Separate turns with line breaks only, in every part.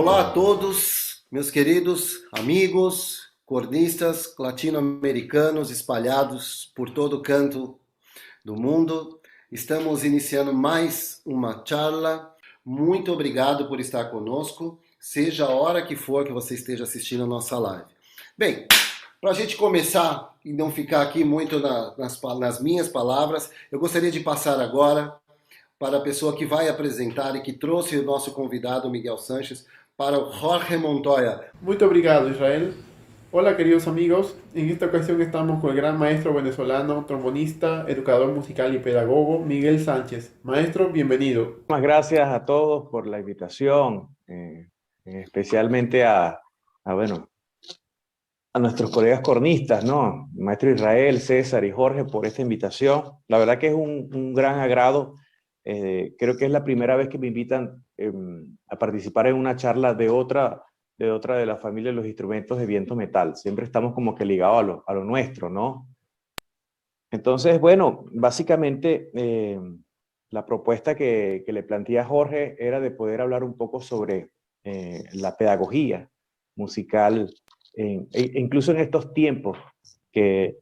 Olá a todos, meus queridos amigos, cornistas latino-americanos espalhados por todo canto do mundo. Estamos iniciando mais uma charla. Muito obrigado por estar conosco, seja a hora que for que você esteja assistindo a nossa live. Bem, para a gente começar e não ficar aqui muito nas minhas palavras, eu gostaria de passar agora para a pessoa que vai apresentar e que trouxe o nosso convidado Miguel Sanches, para o Jorge Montoya.
Muy obrigado, Israel. Hola, queridos amigos. En esta ocasión estamos con el gran maestro venezolano, trombonista, educador musical y pedagogo, Miguel Sánchez. Maestro, bienvenido.
Muchas gracias a todos por la invitación, especialmente bueno, a nuestros colegas cornistas, ¿no? Maestro Israel, César y Jorge por esta invitación. La verdad que es un gran agrado. Creo que es la primera vez que me invitan a participar en una charla de otra de la familia de los instrumentos de viento metal. Siempre estamos como que ligados a lo nuestro, ¿no? Entonces, bueno, básicamente la propuesta que le planteé a Jorge era de poder hablar un poco sobre la pedagogía musical, incluso en estos tiempos que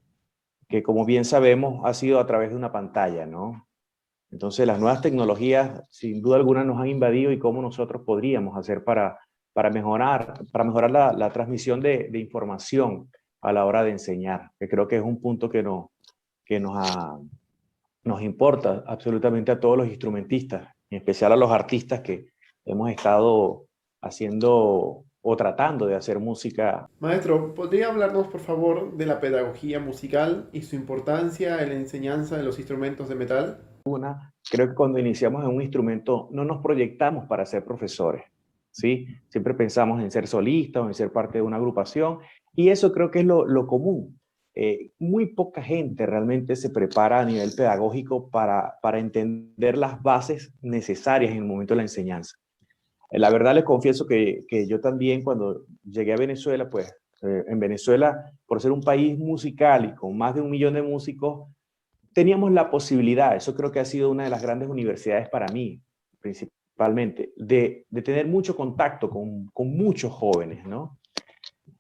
como bien sabemos ha sido a través de una pantalla, ¿no? Entonces las nuevas tecnologías sin duda alguna nos han invadido y cómo nosotros podríamos hacer para mejorar la transmisión de información a la hora de enseñar, que creo que es un punto que nos importa absolutamente a todos los instrumentistas, en especial a los artistas que hemos estado haciendo o tratando de hacer música.
Maestro, ¿podría hablarnos, por favor, de la pedagogía musical y su importancia en la enseñanza de los instrumentos de metal?
Creo que cuando iniciamos en un instrumento no nos proyectamos para ser profesores, ¿sí? Siempre pensamos en ser solistas o en ser parte de una agrupación, y eso creo que es lo común. Muy poca gente realmente se prepara a nivel pedagógico para entender las bases necesarias en el momento de la enseñanza. La verdad les confieso que yo también cuando llegué a Venezuela, pues en Venezuela, por ser un país musical y con más de 1 millón de músicos, teníamos la posibilidad, eso creo que ha sido una de las grandes universidades para mí, principalmente, de tener mucho contacto con muchos jóvenes, ¿no?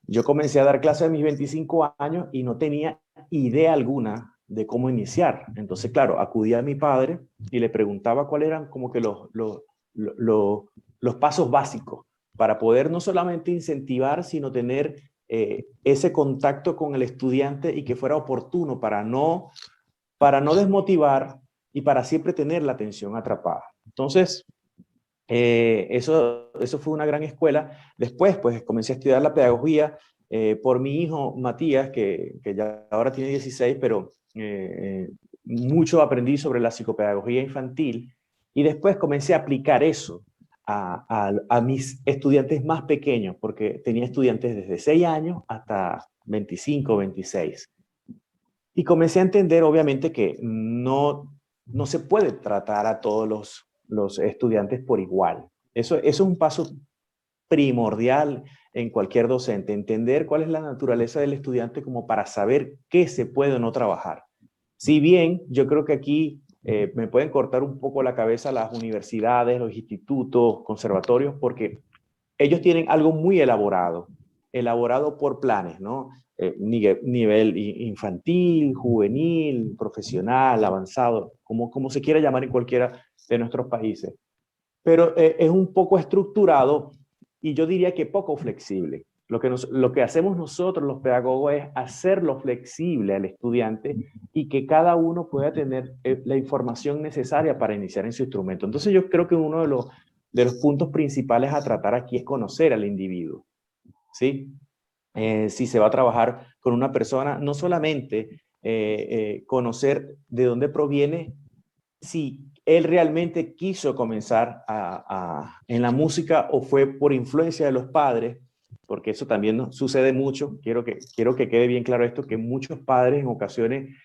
Yo comencé a dar clases a mis 25 años y no tenía idea alguna de cómo iniciar. Entonces, claro, acudí a mi padre y le preguntaba cuáles eran como que los pasos básicos para poder no solamente incentivar, sino tener ese contacto con el estudiante y que fuera oportuno para no desmotivar y para siempre tener la atención atrapada. Entonces, eso fue una gran escuela. Después, pues, comencé a estudiar la pedagogía por mi hijo Matías, que ya ahora tiene 16, pero mucho aprendí sobre la psicopedagogía infantil y después comencé a aplicar eso a mis estudiantes más pequeños, porque tenía estudiantes desde 6 años hasta 25, 26. Y comencé a entender, obviamente, que no se puede tratar a todos los estudiantes por igual. Eso es un paso primordial en cualquier docente, entender cuál es la naturaleza del estudiante como para saber qué se puede o no trabajar. Si bien yo creo que aquí me pueden cortar un poco la cabeza las universidades, los institutos, conservatorios, porque ellos tienen algo muy elaborado por planes, ¿no? Nivel infantil, juvenil, profesional, avanzado, como se quiera llamar en cualquiera de nuestros países. Pero es un poco estructurado y yo diría que poco flexible. Lo que hacemos nosotros los pedagogos es hacerlo flexible al estudiante y que cada uno pueda tener la información necesaria para iniciar en su instrumento. Entonces yo creo que uno de los puntos principales a tratar aquí es conocer al individuo, ¿sí? Si se va a trabajar con una persona, no solamente conocer de dónde proviene, si él realmente quiso comenzar en la música o fue por influencia de los padres, porque eso también sucede mucho. Quiero que quede bien claro esto, que muchos padres en ocasiones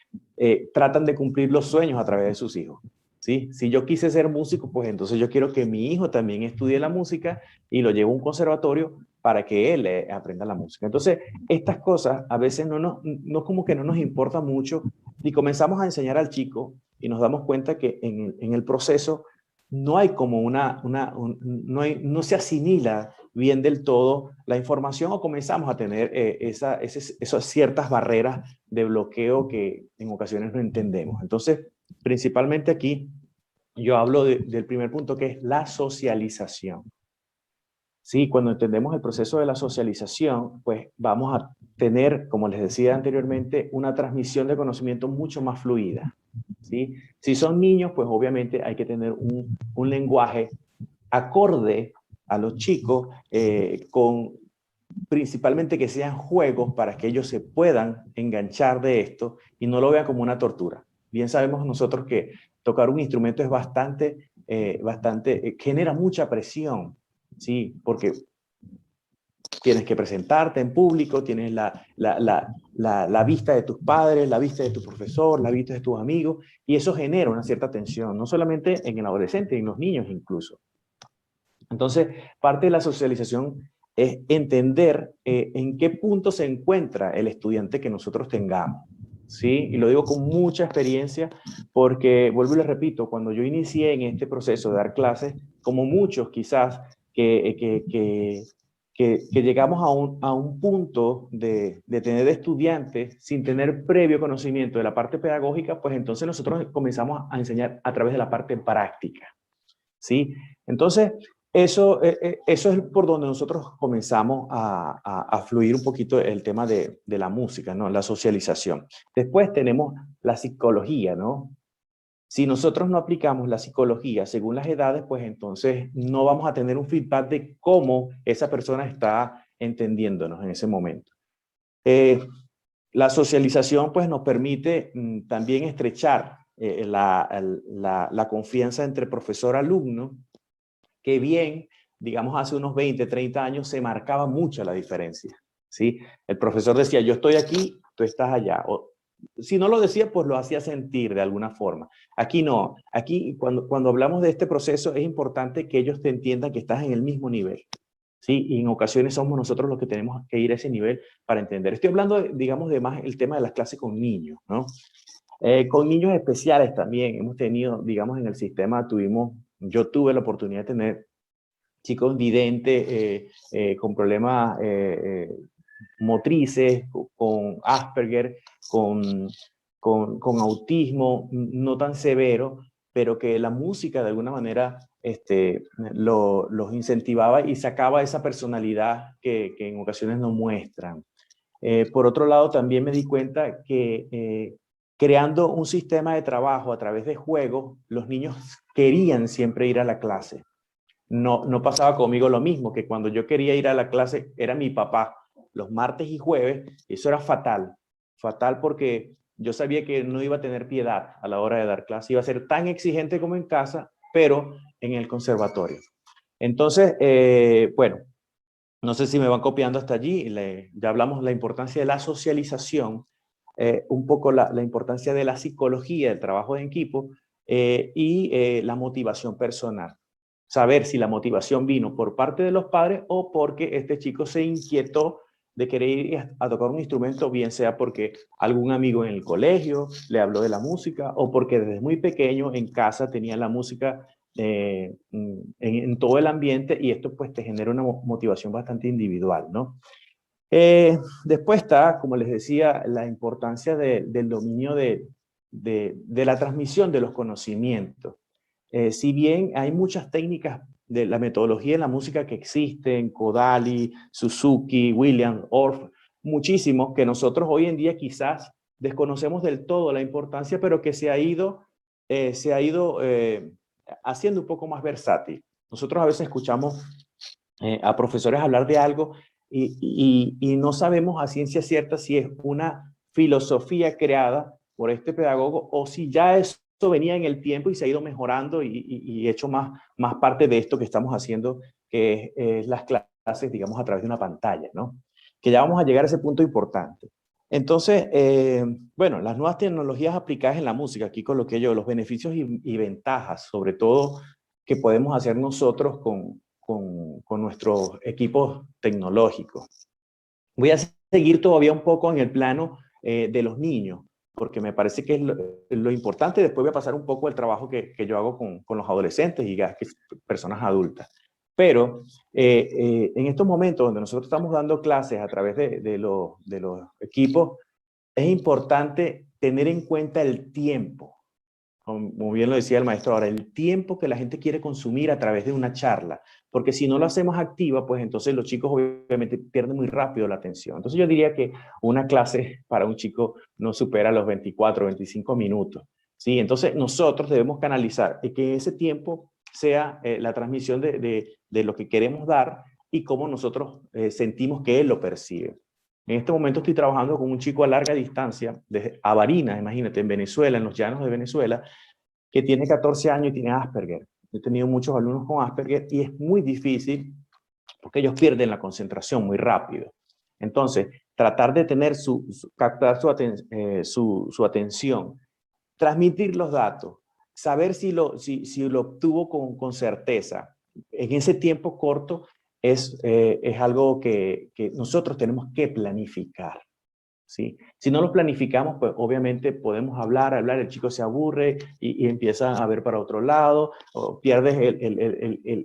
tratan de cumplir los sueños a través de sus hijos. ¿Sí? Si yo quise ser músico, pues entonces yo quiero que mi hijo también estudie la música y lo lleve a un conservatorio para que él aprenda la música. Entonces, estas cosas a veces no como que no nos importa mucho y comenzamos a enseñar al chico y nos damos cuenta que en el proceso no hay como no se asimila bien del todo la información o comenzamos a tener esas ciertas barreras de bloqueo que en ocasiones no entendemos. Entonces, principalmente aquí, yo hablo del primer punto que es la socialización. Sí, cuando entendemos el proceso de la socialización, pues vamos a tener, como les decía anteriormente, una transmisión de conocimiento mucho más fluida. ¿Sí? Si son niños, pues obviamente hay que tener un lenguaje acorde a los chicos, con principalmente que sean juegos para que ellos se puedan enganchar de esto y no lo vean como una tortura. Bien sabemos nosotros que tocar un instrumento es genera mucha presión, ¿sí? Porque tienes que presentarte en público, tienes la vista de tus padres, la vista de tu profesor, la vista de tus amigos, y eso genera una cierta tensión, no solamente en el adolescente, en los niños incluso. Entonces, parte de la socialización es entender en qué punto se encuentra el estudiante que nosotros tengamos, ¿sí? Y lo digo con mucha experiencia porque, vuelvo y les repito, cuando yo inicié en este proceso de dar clases, como muchos quizás que llegamos a un punto de tener estudiantes sin tener previo conocimiento de la parte pedagógica, pues entonces nosotros comenzamos a enseñar a través de la parte práctica, ¿sí? Entonces, eso es por donde nosotros comenzamos a fluir un poquito el tema de la música, ¿no? La socialización. Después tenemos la psicología, ¿no? Si nosotros no aplicamos la psicología según las edades, pues entonces no vamos a tener un feedback de cómo esa persona está entendiéndonos en ese momento. La socialización pues nos permite también estrechar la confianza entre profesor-alumno, que bien, digamos hace unos 20, 30 años se marcaba mucho la diferencia, ¿sí? El profesor decía, yo estoy aquí, tú estás allá. O, si no lo decía, pues lo hacía sentir de alguna forma. Aquí no. Aquí, cuando hablamos de este proceso, es importante que ellos te entiendan que estás en el mismo nivel, ¿sí? Y en ocasiones somos nosotros los que tenemos que ir a ese nivel para entender. Estoy hablando, digamos, de más el tema de las clases con niños, ¿no? Con niños especiales también hemos tenido, digamos, en el sistema yo tuve la oportunidad de tener chicos videntes con problemas motrices, con Asperger, con autismo no tan severo, pero que la música de alguna manera los incentivaba y sacaba esa personalidad que en ocasiones no muestran. Por otro lado, también me di cuenta que creando un sistema de trabajo a través de juegos, los niños querían siempre ir a la clase. No pasaba conmigo lo mismo, que cuando yo quería ir a la clase era mi papá los martes y jueves. Eso era fatal, fatal porque yo sabía que no iba a tener piedad a la hora de dar clase, iba a ser tan exigente como en casa, pero en el conservatorio. Entonces, bueno, no sé si me van copiando hasta allí, ya hablamos de la importancia de la socialización, un poco la importancia de la psicología, del trabajo en equipo y la motivación personal. Saber si la motivación vino por parte de los padres o porque este chico se inquietó de querer ir a tocar un instrumento, bien sea porque algún amigo en el colegio le habló de la música o porque desde muy pequeño en casa tenía la música en todo el ambiente, y esto pues te genera una motivación bastante individual, ¿no? Después está, como les decía, la importancia del dominio de la transmisión de los conocimientos. Si bien hay muchas técnicas de la metodología de la música que existen, Kodali, Suzuki, Williams, Orff, muchísimos que nosotros hoy en día quizás desconocemos del todo la importancia, pero que se ha ido haciendo un poco más versátil. Nosotros a veces escuchamos a profesores hablar de algo y no sabemos a ciencia cierta si es una filosofía creada por este pedagogo o si ya esto venía en el tiempo y se ha ido mejorando y hecho más parte de esto que estamos haciendo, que es las clases, digamos, a través de una pantalla, ¿no? Que ya vamos a llegar a ese punto importante. Entonces, bueno, las nuevas tecnologías aplicadas en la música, aquí coloqué yo los beneficios y ventajas, sobre todo, que podemos hacer nosotros con nuestros equipos tecnológicos. Voy a seguir todavía un poco en el plano de los niños. porque me parece que es lo importante. Después voy a pasar un poco el trabajo que yo hago con los adolescentes y ya, personas adultas. Pero en estos momentos donde nosotros estamos dando clases a través de los equipos, es importante tener en cuenta el tiempo. Como bien lo decía el maestro ahora, el tiempo que la gente quiere consumir a través de una charla, porque si no lo hacemos activa, pues entonces los chicos obviamente pierden muy rápido la atención. Entonces yo diría que una clase para un chico no supera los 24, 25 minutos, ¿sí? Entonces nosotros debemos canalizar y que ese tiempo sea la transmisión de lo que queremos dar y cómo nosotros sentimos que él lo percibe. En este momento estoy trabajando con un chico a larga distancia, desde Barinas, imagínate, en Venezuela, en los llanos de Venezuela, que tiene 14 años y tiene Asperger. He tenido muchos alumnos con Asperger y es muy difícil porque ellos pierden la concentración muy rápido. Entonces, tratar de tener captar su atención, transmitir los datos, saber si lo obtuvo con certeza en ese tiempo corto es algo que nosotros tenemos que planificar. ¿Sí? Si no lo planificamos, pues obviamente podemos hablar, el chico se aburre y empieza a ver para otro lado, o pierdes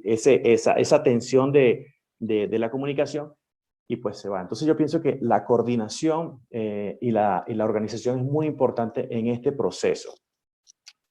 esa tensión de la comunicación y pues se va. Entonces yo pienso que la coordinación y la organización es muy importante en este proceso.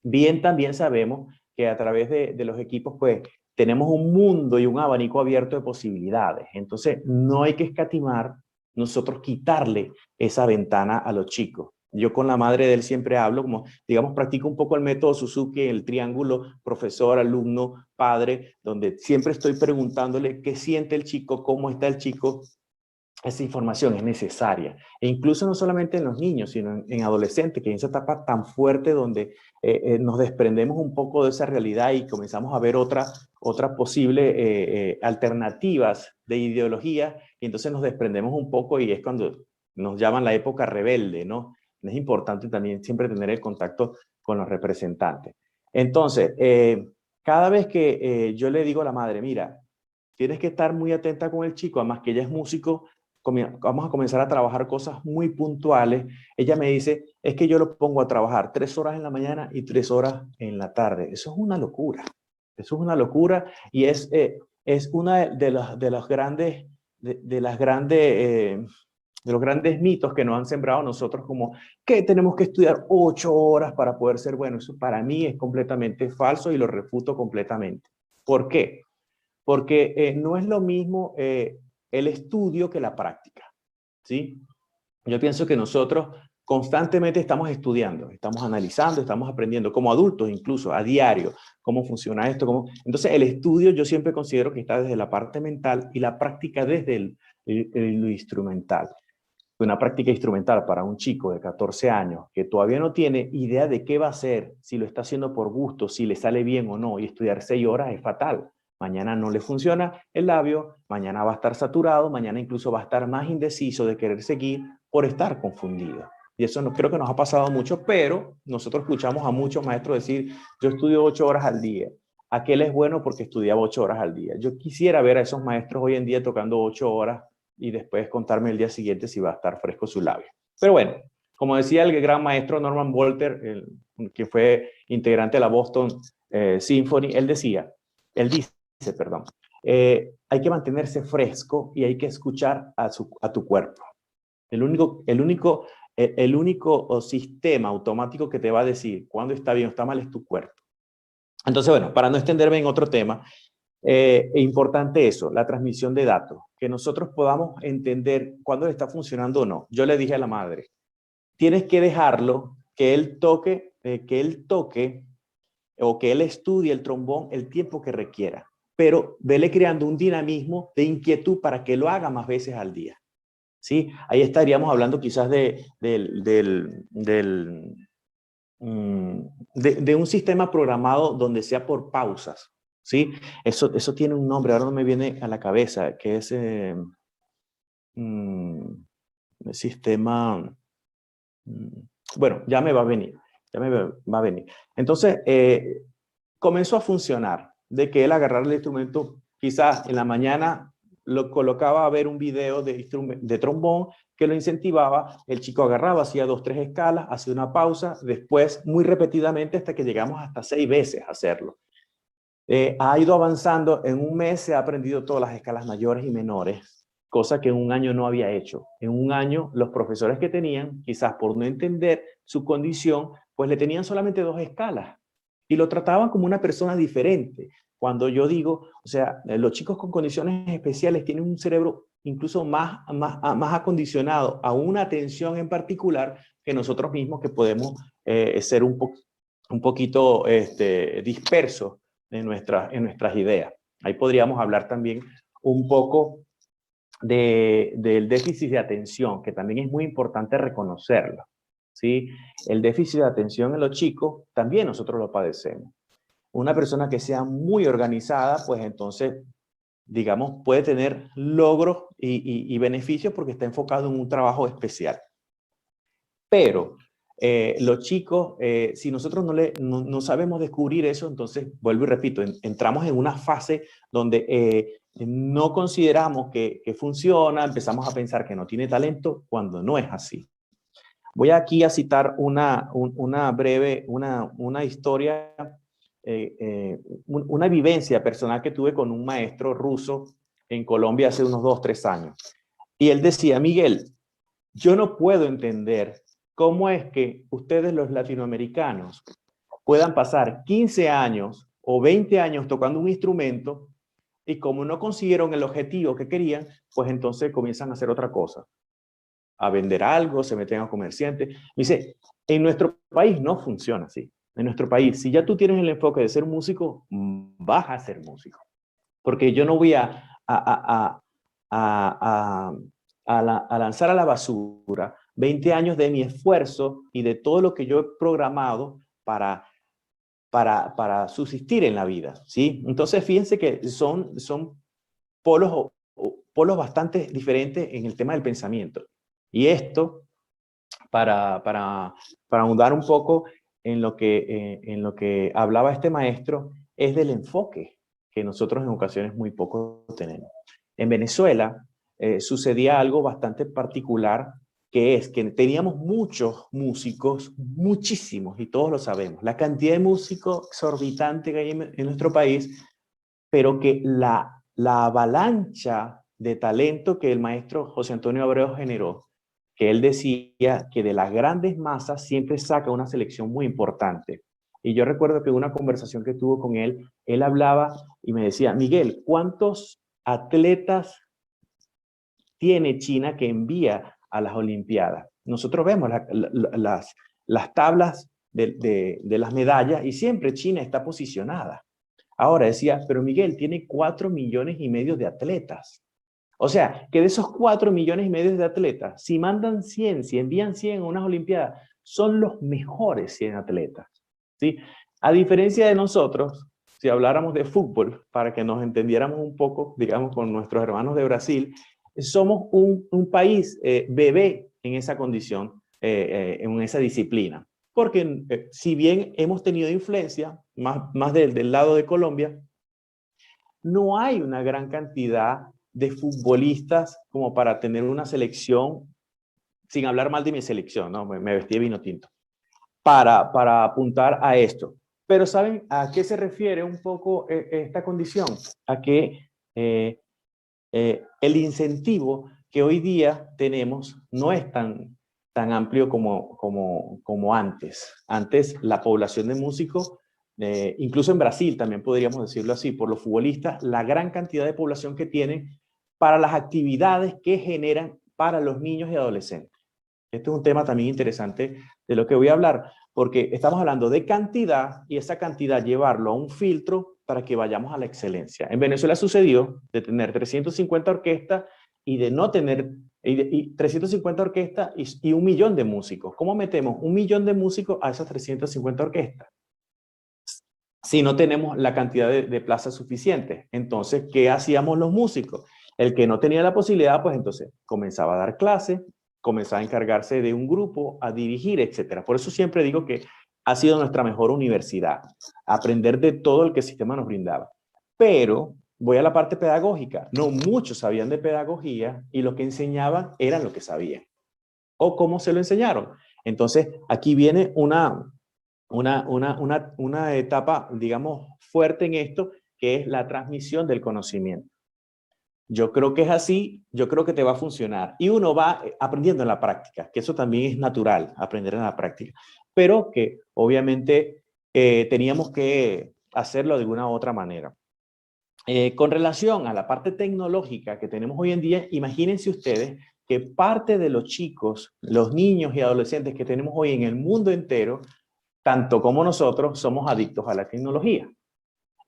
Bien, también sabemos que a través de los equipos, pues, tenemos un mundo y un abanico abierto de posibilidades. Entonces, no hay que escatimar nosotros quitarle esa ventana a los chicos. Yo con la madre de él siempre hablo, como, digamos, practico un poco el método Suzuki, el triángulo profesor, alumno, padre, donde siempre estoy preguntándole qué siente el chico, cómo está el chico. Esa información es necesaria. E incluso no solamente en los niños, sino en adolescentes, que en esa etapa tan fuerte donde nos desprendemos un poco de esa realidad y comenzamos a ver otras posibles alternativas de ideología, y entonces nos desprendemos un poco y es cuando nos llaman la época rebelde, ¿no? Es importante también siempre tener el contacto con los representantes. Entonces, cada vez que yo le digo a la madre, mira, tienes que estar muy atenta con el chico, además que ella es músico, vamos a comenzar a trabajar cosas muy puntuales. Ella me dice, es que yo lo pongo a trabajar 3 horas en la mañana y 3 horas en la tarde. Eso es una locura. Eso es una locura y es una de los grandes, de los grandes mitos que nos han sembrado nosotros, como que tenemos que estudiar 8 horas para poder ser buenos. Eso para mí es completamente falso y lo refuto completamente. ¿Por qué? Porque no es lo mismo el estudio que la práctica, ¿sí? Yo pienso que nosotros constantemente estamos estudiando, estamos analizando, estamos aprendiendo, como adultos incluso, a diario, cómo funciona esto. Entonces, el estudio yo siempre considero que está desde la parte mental y la práctica desde lo instrumental. Una práctica instrumental para un chico de 14 años que todavía no tiene idea de qué va a hacer, si lo está haciendo por gusto, si le sale bien o no, y estudiar 6 horas es fatal. Mañana no le funciona el labio, mañana va a estar saturado, mañana incluso va a estar más indeciso de querer seguir por estar confundido. Y eso no, creo que nos ha pasado mucho, pero nosotros escuchamos a muchos maestros decir, yo estudio 8 horas al día. Aquel es bueno porque estudiaba 8 horas al día. Yo quisiera ver a esos maestros hoy en día tocando 8 horas y después contarme el día siguiente si va a estar fresco su labio. Pero bueno, como decía el gran maestro Norman Walter, que fue integrante de la Boston Symphony, él dice, hay que mantenerse fresco y hay que escuchar a tu cuerpo. El único sistema automático que te va a decir cuándo está bien o está mal es tu cuerpo. Entonces, bueno, para no extenderme en otro tema, es importante eso, la transmisión de datos, que nosotros podamos entender cuándo está funcionando o no. Yo le dije a la madre, tienes que dejarlo que él toque o que él estudie el trombón el tiempo que requiera, pero vele creando un dinamismo de inquietud para que lo haga más veces al día. ¿Sí? Ahí estaríamos hablando quizás de un sistema programado donde sea por pausas. ¿Sí? Eso tiene un nombre, ahora no me viene a la cabeza, que es el sistema, bueno, ya me va a venir. Entonces, comenzó a funcionar, de que él agarrara el instrumento, quizás en la mañana lo colocaba a ver un video de trombón que lo incentivaba, el chico agarraba, hacía 2, 3 escalas, hacía una pausa, después muy repetidamente hasta que llegamos hasta 6 veces a hacerlo. Ha ido avanzando, en un mes se ha aprendido todas las escalas mayores y menores, cosa que en un año no había hecho. En un año los profesores que tenían, quizás por no entender su condición, pues le tenían solamente 2 escalas y lo trataban como una persona diferente. Cuando yo digo, o sea, los chicos con condiciones especiales tienen un cerebro incluso más acondicionado a una atención en particular que nosotros mismos, que podemos ser un poquito dispersos en nuestras ideas. Ahí podríamos hablar también un poco del déficit de atención, que también es muy importante reconocerlo, ¿sí? El déficit de atención en los chicos también nosotros lo padecemos. Una persona que sea muy organizada, pues entonces, digamos, puede tener logros y beneficios porque está enfocado en un trabajo especial. Pero los chicos, si nosotros no sabemos descubrir eso, entonces, vuelvo y repito, entramos en una fase donde no consideramos que funciona, empezamos a pensar que no tiene talento, cuando no es así. Voy aquí a citar una breve historia, una vivencia personal que tuve con un maestro ruso en Colombia hace unos 2, 3 años. Y él decía: Miguel, yo no puedo entender cómo es que ustedes los latinoamericanos puedan pasar 15 años o 20 años tocando un instrumento y como no consiguieron el objetivo que querían, pues entonces comienzan a hacer otra cosa, a vender algo, se meten a comerciantes. Me dice, en nuestro país no funciona así. En nuestro país, si ya tú tienes el enfoque de ser músico, vas a ser músico. Porque yo no voy a lanzar a la basura 20 años de mi esfuerzo y de todo lo que yo he programado para subsistir en la vida, ¿sí? Entonces, fíjense que son polos bastante diferentes en el tema del pensamiento. Y esto, para ahondar un poco en lo que hablaba este maestro, es del enfoque que nosotros en ocasiones muy poco tenemos. En Venezuela sucedía algo bastante particular, que es que teníamos muchos músicos, muchísimos, y todos lo sabemos, la cantidad de músicos exorbitante que hay en nuestro país, pero que la avalancha de talento que el maestro José Antonio Abreu generó, que él decía que de las grandes masas siempre saca una selección muy importante. Y yo recuerdo que en una conversación que tuvo con él, él hablaba y me decía: Miguel, ¿cuántos atletas tiene China que envía a las Olimpiadas? Nosotros vemos las tablas de las medallas y siempre China está posicionada. Ahora decía, pero Miguel tiene 4,5 millones de atletas. O sea, que de esos 4,5 millones de atletas, si mandan 100, si envían 100 a unas Olimpiadas, son los mejores 100 atletas, ¿sí? A diferencia de nosotros, si habláramos de fútbol, para que nos entendiéramos un poco, digamos, con nuestros hermanos de Brasil, somos un país bebé en esa condición, en esa disciplina. Porque si bien hemos tenido influencia, más del lado de Colombia, no hay una gran cantidad de futbolistas como para tener una selección, sin hablar mal de mi selección, ¿no? Me vestí de vino tinto, para apuntar a esto. Pero ¿saben a qué se refiere un poco esta condición? A que el incentivo que hoy día tenemos no es tan amplio como antes. Antes la población de músicos, incluso en Brasil también podríamos decirlo así, por los futbolistas, la gran cantidad de población que tienen para las actividades que generan para los niños y adolescentes. Este es un tema también interesante de lo que voy a hablar, porque estamos hablando de cantidad y esa cantidad llevarlo a un filtro para que vayamos a la excelencia. En Venezuela sucedió de tener 350 orquestas y de no tener 350 orquestas y 1 millón de músicos. ¿Cómo metemos 1 millón de músicos a esas 350 orquestas? Si no tenemos la cantidad de plazas suficientes. Entonces, ¿qué hacíamos los músicos? El que no tenía la posibilidad, pues entonces comenzaba a dar clases, comenzaba a encargarse de un grupo, a dirigir, etc. Por eso siempre digo que ha sido nuestra mejor universidad, aprender de todo el que el sistema nos brindaba. Pero voy a la parte pedagógica. No muchos sabían de pedagogía y lo que enseñaban eran lo que sabían. O cómo se lo enseñaron. Entonces, aquí viene una etapa, digamos, fuerte en esto, que es la transmisión del conocimiento. Yo creo que es así, yo creo que te va a funcionar. Y uno va aprendiendo en la práctica, que eso también es natural, aprender en la práctica. Pero que obviamente teníamos que hacerlo de alguna u otra manera. Con relación a la parte tecnológica que tenemos hoy en día, imagínense ustedes que parte de los chicos, los niños y adolescentes que tenemos hoy en el mundo entero, tanto como nosotros, somos adictos a la tecnología.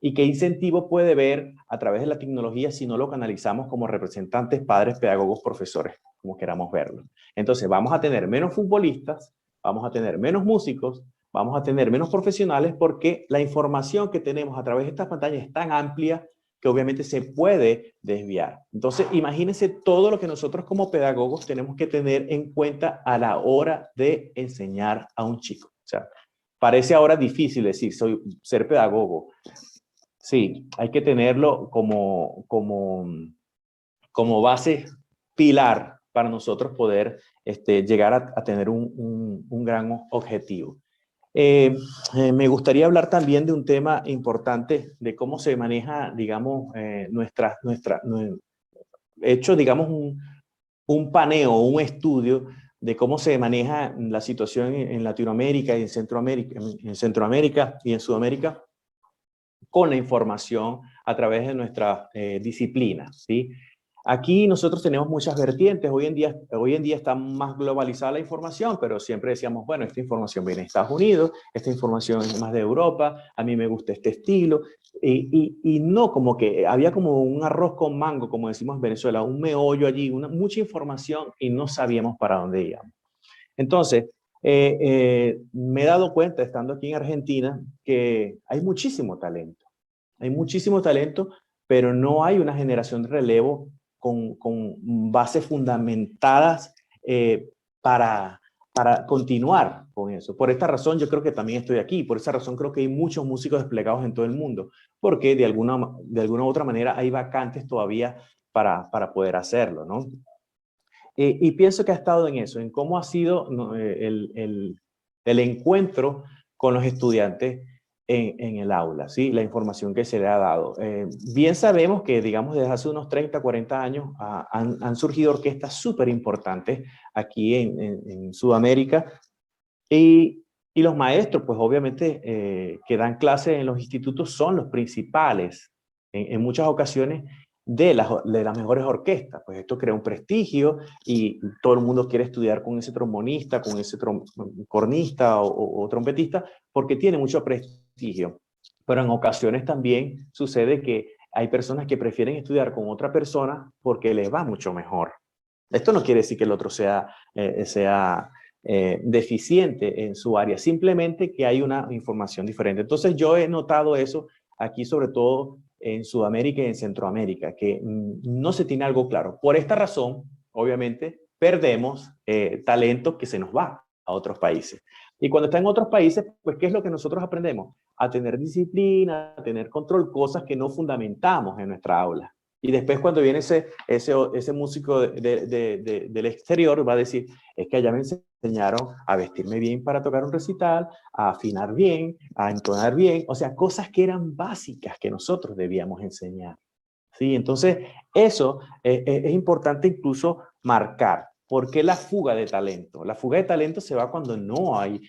¿Y qué incentivo puede haber a través de la tecnología si no lo canalizamos como representantes, padres, pedagogos, profesores, como queramos verlo? Entonces vamos a tener menos futbolistas, vamos a tener menos músicos, vamos a tener menos profesionales porque la información que tenemos a través de estas pantallas es tan amplia que obviamente se puede desviar. Entonces imagínense todo lo que nosotros como pedagogos tenemos que tener en cuenta a la hora de enseñar a un chico. O sea, parece ahora difícil decir, ser pedagogo. Sí, hay que tenerlo como base pilar para nosotros poder llegar a tener un gran objetivo. Me gustaría hablar también de un tema importante de cómo se maneja, digamos, hecho, digamos, un paneo, un estudio de cómo se maneja la situación en Latinoamérica y en Centroamérica y en Sudamérica con la información a través de nuestras disciplinas, ¿sí? Aquí nosotros tenemos muchas vertientes. Hoy en día está más globalizada la información, pero siempre decíamos, bueno, esta información viene de Estados Unidos, esta información es más de Europa, a mí me gusta este estilo. Y no como que había como un arroz con mango, como decimos en Venezuela, un meollo allí, mucha información y no sabíamos para dónde íbamos. Entonces, me he dado cuenta, estando aquí en Argentina, que hay muchísimo talento. Hay muchísimo talento, pero no hay una generación de relevo con bases fundamentadas para continuar con eso. Por esta razón yo creo que también estoy aquí, por esa razón creo que hay muchos músicos desplegados en todo el mundo, porque de alguna u otra manera hay vacantes todavía para poder hacerlo, ¿no? Y pienso que ha estado en eso, en cómo ha sido el encuentro con los estudiantes en el aula, ¿sí? La información que se le ha dado. Bien sabemos que, digamos, desde hace unos 30, 40 años han surgido orquestas súper importantes aquí en Sudamérica y los maestros, pues obviamente, que dan clases en los institutos son los principales en muchas ocasiones de las mejores orquestas. Pues esto crea un prestigio y todo el mundo quiere estudiar con ese trombonista, con ese cornista o trompetista, porque tiene mucho prestigio. Pero en ocasiones también sucede que hay personas que prefieren estudiar con otra persona porque les va mucho mejor. Esto no quiere decir que el otro sea deficiente en su área, simplemente que hay una información diferente. Entonces yo he notado eso aquí, sobre todo en Sudamérica y en Centroamérica, que no se tiene algo claro. Por esta razón, obviamente, perdemos talento que se nos va a otros países. Y cuando está en otros países, pues, ¿qué es lo que nosotros aprendemos? A tener disciplina, a tener control, cosas que no fundamentamos en nuestra aula. Y después cuando viene ese músico del exterior, va a decir, es que allá me enseñaron a vestirme bien para tocar un recital, a afinar bien, a entonar bien, o sea, cosas que eran básicas que nosotros debíamos enseñar. ¿Sí? Entonces, eso es importante incluso marcar. ¿Por qué la fuga de talento? La fuga de talento se va cuando no hay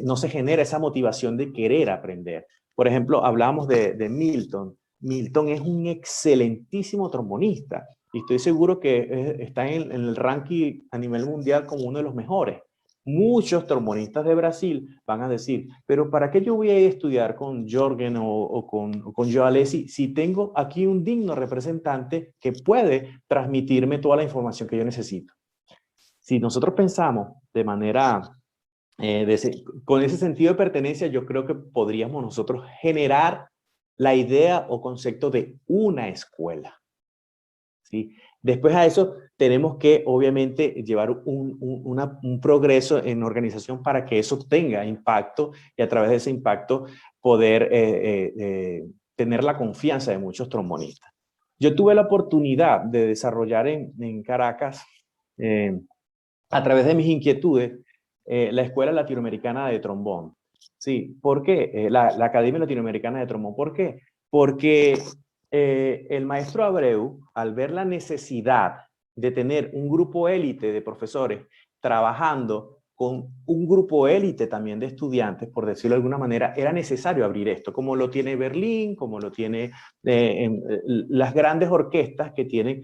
no se genera esa motivación de querer aprender. Por ejemplo, hablamos de Milton. Milton es un excelentísimo trombonista y estoy seguro que está en el ranking a nivel mundial como uno de los mejores. Muchos trombonistas de Brasil van a decir, pero ¿para qué yo voy a estudiar con Jorgen o con Joe Alessi si tengo aquí un digno representante que puede transmitirme toda la información que yo necesito? Si nosotros pensamos de manera, con ese sentido de pertenencia, yo creo que podríamos nosotros generar la idea o concepto de una escuela. ¿Sí? Después a eso tenemos que obviamente llevar un progreso en organización para que eso tenga impacto y a través de ese impacto poder tener la confianza de muchos trombonistas. Yo tuve la oportunidad de desarrollar en Caracas, a través de mis inquietudes, la Escuela Latinoamericana de Trombón. Sí, ¿por qué? La Academia Latinoamericana de Trombón. ¿Por qué? Porque el maestro Abreu, al ver la necesidad de tener un grupo élite de profesores trabajando con un grupo élite también de estudiantes, por decirlo de alguna manera, era necesario abrir esto, como lo tiene Berlín, como lo tiene las grandes orquestas que tienen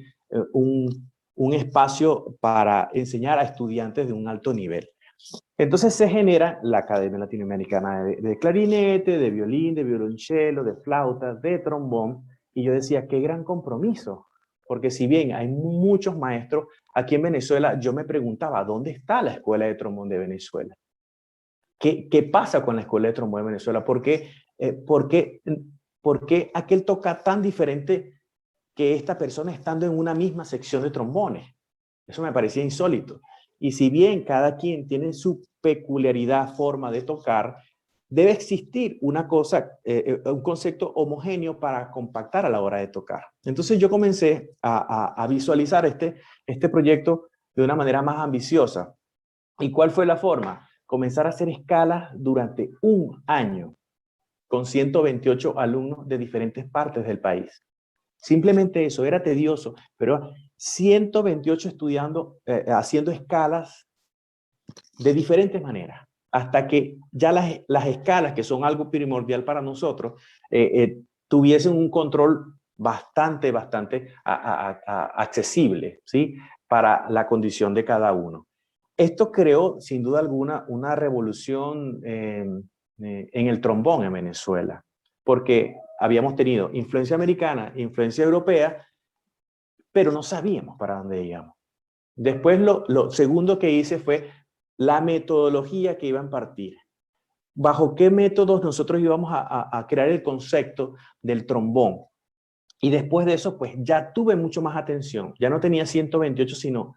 un espacio para enseñar a estudiantes de un alto nivel. Entonces se genera la Academia Latinoamericana de clarinete, de violín, de violonchelo, de flauta, de trombón, y yo decía, qué gran compromiso, porque si bien hay muchos maestros, aquí en Venezuela yo me preguntaba, ¿dónde está la Escuela de Trombón de Venezuela? ¿Qué pasa con la Escuela de Trombón de Venezuela? ¿Por qué aquel toca tan diferente que esta persona estando en una misma sección de trombones? Eso me parecía insólito. Y si bien cada quien tiene su peculiaridad, forma de tocar, debe existir una cosa, un concepto homogéneo para compactar a la hora de tocar. Entonces yo comencé a visualizar este proyecto de una manera más ambiciosa. ¿Y cuál fue la forma? Comenzar a hacer escalas durante un año con 128 alumnos de diferentes partes del país. Simplemente eso, era tedioso, pero 128 estudiando, haciendo escalas de diferentes maneras, hasta que ya las escalas, que son algo primordial para nosotros, tuviesen un control bastante accesible, ¿sí? Para la condición de cada uno. Esto creó, sin duda alguna, una revolución en el trombón en Venezuela, porque habíamos tenido influencia americana, influencia europea, pero no sabíamos para dónde íbamos. Después lo segundo que hice fue la metodología que iba a impartir. ¿Bajo qué métodos nosotros íbamos a crear el concepto del trombón? Y después de eso, pues ya tuve mucho más atención. Ya no tenía 128, sino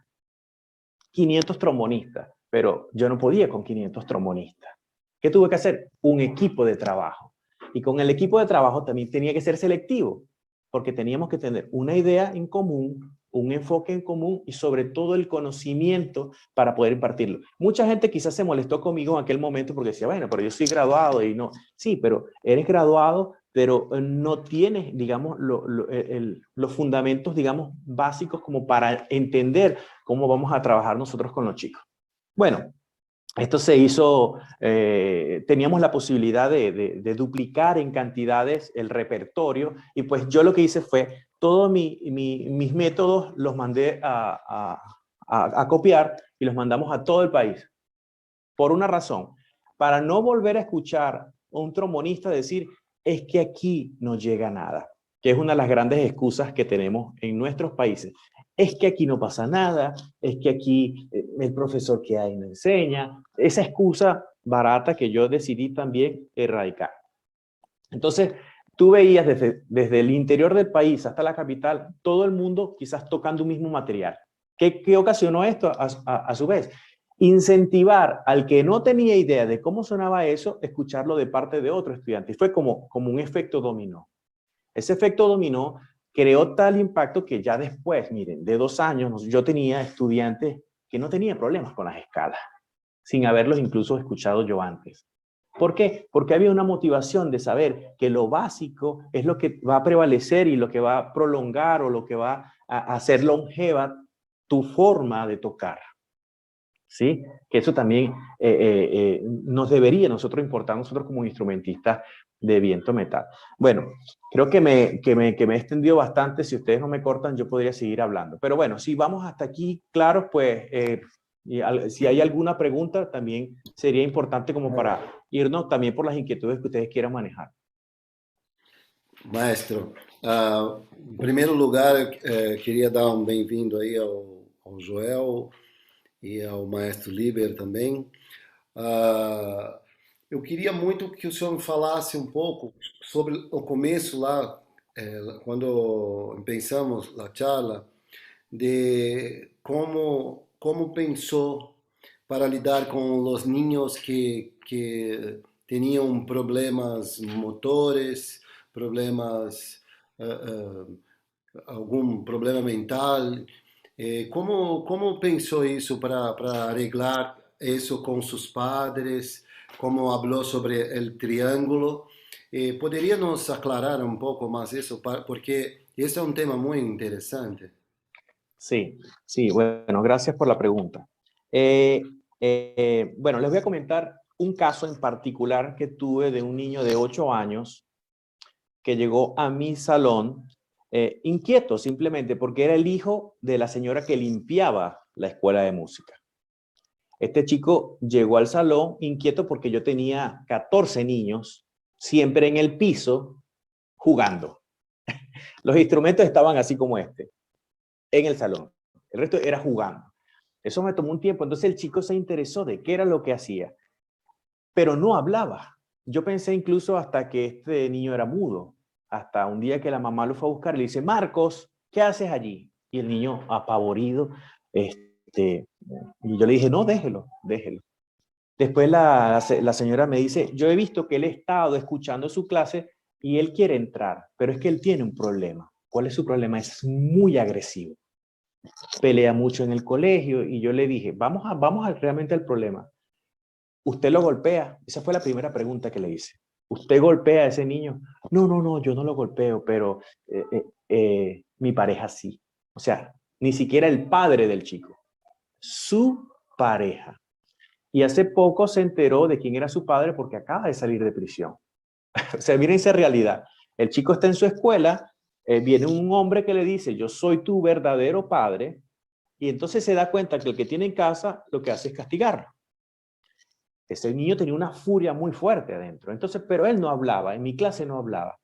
500 trombonistas, pero yo no podía con 500 trombonistas. ¿Qué tuve que hacer? Un equipo de trabajo. Y con el equipo de trabajo también tenía que ser selectivo, porque teníamos que tener una idea en común, un enfoque en común y sobre todo el conocimiento para poder impartirlo. Mucha gente quizás se molestó conmigo en aquel momento porque decía, bueno, pero yo soy graduado y no. Sí, pero eres graduado, pero no tienes, digamos, los fundamentos, digamos, básicos como para entender cómo vamos a trabajar nosotros con los chicos. Bueno, esto se hizo, teníamos la posibilidad de duplicar en cantidades el repertorio y pues yo lo que hice fue, todos mis métodos los mandé a copiar y los mandamos a todo el país. Por una razón, para no volver a escuchar a un trombonista decir, es que aquí no llega nada, que es una de las grandes excusas que tenemos en nuestros países. Es que aquí no pasa nada, es que aquí el profesor que hay no enseña. Esa excusa barata que yo decidí también erradicar. Entonces, tú veías desde el interior del país hasta la capital, todo el mundo quizás tocando un mismo material. ¿Qué ocasionó esto a su vez? Incentivar al que no tenía idea de cómo sonaba eso, escucharlo de parte de otro estudiante. Y fue como un efecto dominó. Ese efecto dominó creó tal impacto que ya después, miren, de 2 años, yo tenía estudiantes que no tenían problemas con las escalas, sin haberlos incluso escuchado yo antes. ¿Por qué? Porque había una motivación de saber que lo básico es lo que va a prevalecer y lo que va a prolongar o lo que va a hacer longeva tu forma de tocar. ¿Sí? Que eso también nos debería nosotros importar, nosotros como instrumentistas de viento metal. Bueno, creo que me he extendido bastante. Si ustedes no me cortan, yo podría seguir hablando. Pero bueno, si vamos hasta aquí claros, pues si hay alguna pregunta, también sería importante como para irnos también por las inquietudes que ustedes quieran manejar.
Maestro, em primeiro lugar, queria dar um bem-vindo aí ao Joel e ao maestro Liber também. Eu queria muito que o senhor me falasse um pouco sobre o começo lá, quando pensamos a charla, de como pensou para lidar com os niños que tenían problemas motores, problemas, algum problema mental. Como pensou isso para arreglar isso com seus padres? Como falou sobre o triângulo? Poderia nos aclarar um pouco mais isso? Porque esse é um tema muito interessante.
Sí, sí, bueno, gracias por la pregunta. Bueno, les voy a comentar un caso en particular que tuve de un niño de 8 años que llegó a mi salón inquieto simplemente porque era el hijo de la señora que limpiaba la escuela de música. Este chico llegó al salón inquieto porque yo tenía 14 niños siempre en el piso jugando. Los instrumentos estaban así como este, en el salón. El resto era jugando. Eso me tomó un tiempo. Entonces el chico se interesó de qué era lo que hacía, pero no hablaba. Yo pensé incluso hasta que este niño era mudo. Hasta un día que la mamá lo fue a buscar y le dice, Marcos, ¿qué haces allí? Y el niño apavorido, y yo le dije, no, déjelo, déjelo. Después la señora me dice, yo he visto que él ha estado escuchando su clase y él quiere entrar, pero es que él tiene un problema. ¿Cuál es su problema? Es muy agresivo. Pelea mucho en el colegio y yo le dije, vamos realmente al problema. ¿Usted lo golpea? Esa fue la primera pregunta que le hice. ¿Usted golpea a ese niño? No, no, no, yo no lo golpeo, pero mi pareja sí. O sea, ni siquiera el padre del chico, su pareja. Y hace poco se enteró de quién era su padre porque acaba de salir de prisión. O sea, miren esa realidad. El chico está en su escuela, viene un hombre que le dice, yo soy tu verdadero padre, y entonces se da cuenta que el que tiene en casa lo que hace es castigarlo. Ese niño tenía una furia muy fuerte adentro. Entonces, pero él no hablaba, en mi clase no hablaba.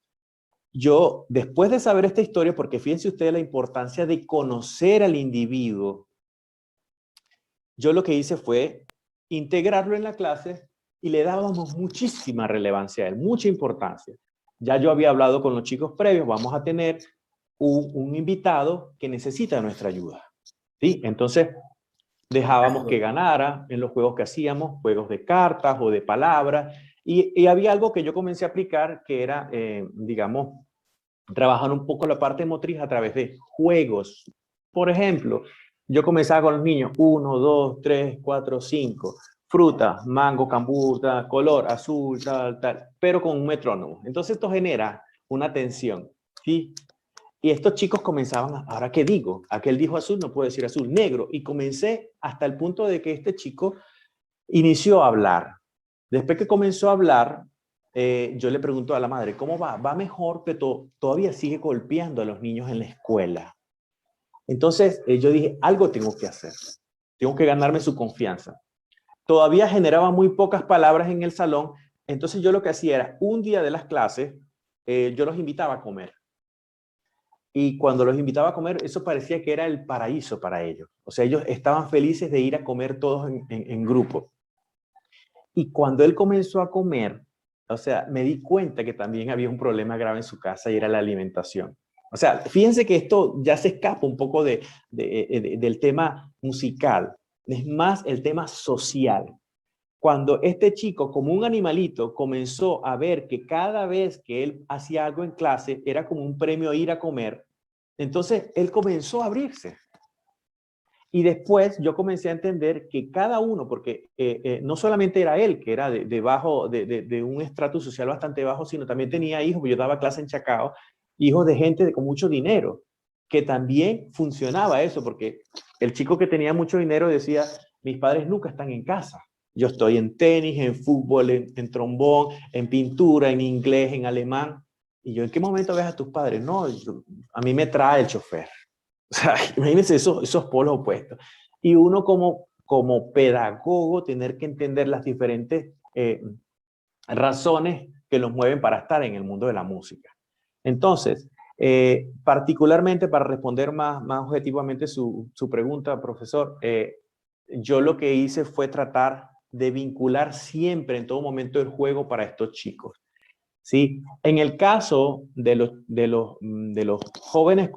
Yo, después de saber esta historia, porque fíjense ustedes la importancia de conocer al individuo, yo lo que hice fue integrarlo en la clase y le dábamos muchísima relevancia a él, mucha importancia. Ya yo había hablado con los chicos previos, vamos a tener un invitado que necesita nuestra ayuda. ¿Sí? Entonces, dejábamos que ganara en los juegos que hacíamos, juegos de cartas o de palabras, y había algo que yo comencé a aplicar que era, digamos, trabajar un poco la parte motriz a través de juegos. Por ejemplo, yo comenzaba con los niños, 1, 2, 3, 4, 5, fruta, mango, cambuta, color, azul, tal, tal, pero con un metrónomo. Entonces esto genera una tensión, ¿sí? Y estos chicos comenzaban, ¿ahora qué digo? Aquel dijo azul, no puedo decir azul, negro. Y comencé hasta el punto de que este chico inició a hablar. Después que comenzó a hablar, yo le pregunto a la madre, ¿cómo va? Va mejor, pero todavía sigue golpeando a los niños en la escuela. Entonces yo dije, algo tengo que hacer. Tengo que ganarme su confianza. Todavía generaba muy pocas palabras en el salón. Entonces yo lo que hacía era, un día de las clases, yo los invitaba a comer. Y cuando los invitaba a comer, eso parecía que era el paraíso para ellos. O sea, ellos estaban felices de ir a comer todos en grupo. Y cuando él comenzó a comer, o sea, me di cuenta que también había un problema grave en su casa y era la alimentación. O sea, fíjense que esto ya se escapa un poco del tema musical. Es más el tema social. Cuando este chico, como un animalito, comenzó a ver que cada vez que él hacía algo en clase era como un premio ir a comer, entonces él comenzó a abrirse. Y después yo comencé a entender que cada uno, porque no solamente era él, que era de un estrato social bastante bajo, sino también tenía hijos, yo daba clase en Chacao, hijos de gente con mucho dinero, que también funcionaba eso, porque el chico que tenía mucho dinero decía, mis padres nunca están en casa. Yo estoy en tenis, en fútbol, en trombón, en pintura, en inglés, en alemán. Y yo, ¿en qué momento ves a tus padres? No, a mí me trae el chofer. O sea, imagínense esos polos opuestos. Y uno como pedagogo tener que entender las diferentes razones que los mueven para estar en el mundo de la música. Entonces, particularmente para responder más objetivamente su pregunta, profesor, yo lo que hice fue tratar de vincular siempre en todo momento el juego para estos chicos. ¿Sí? En el caso de los jóvenes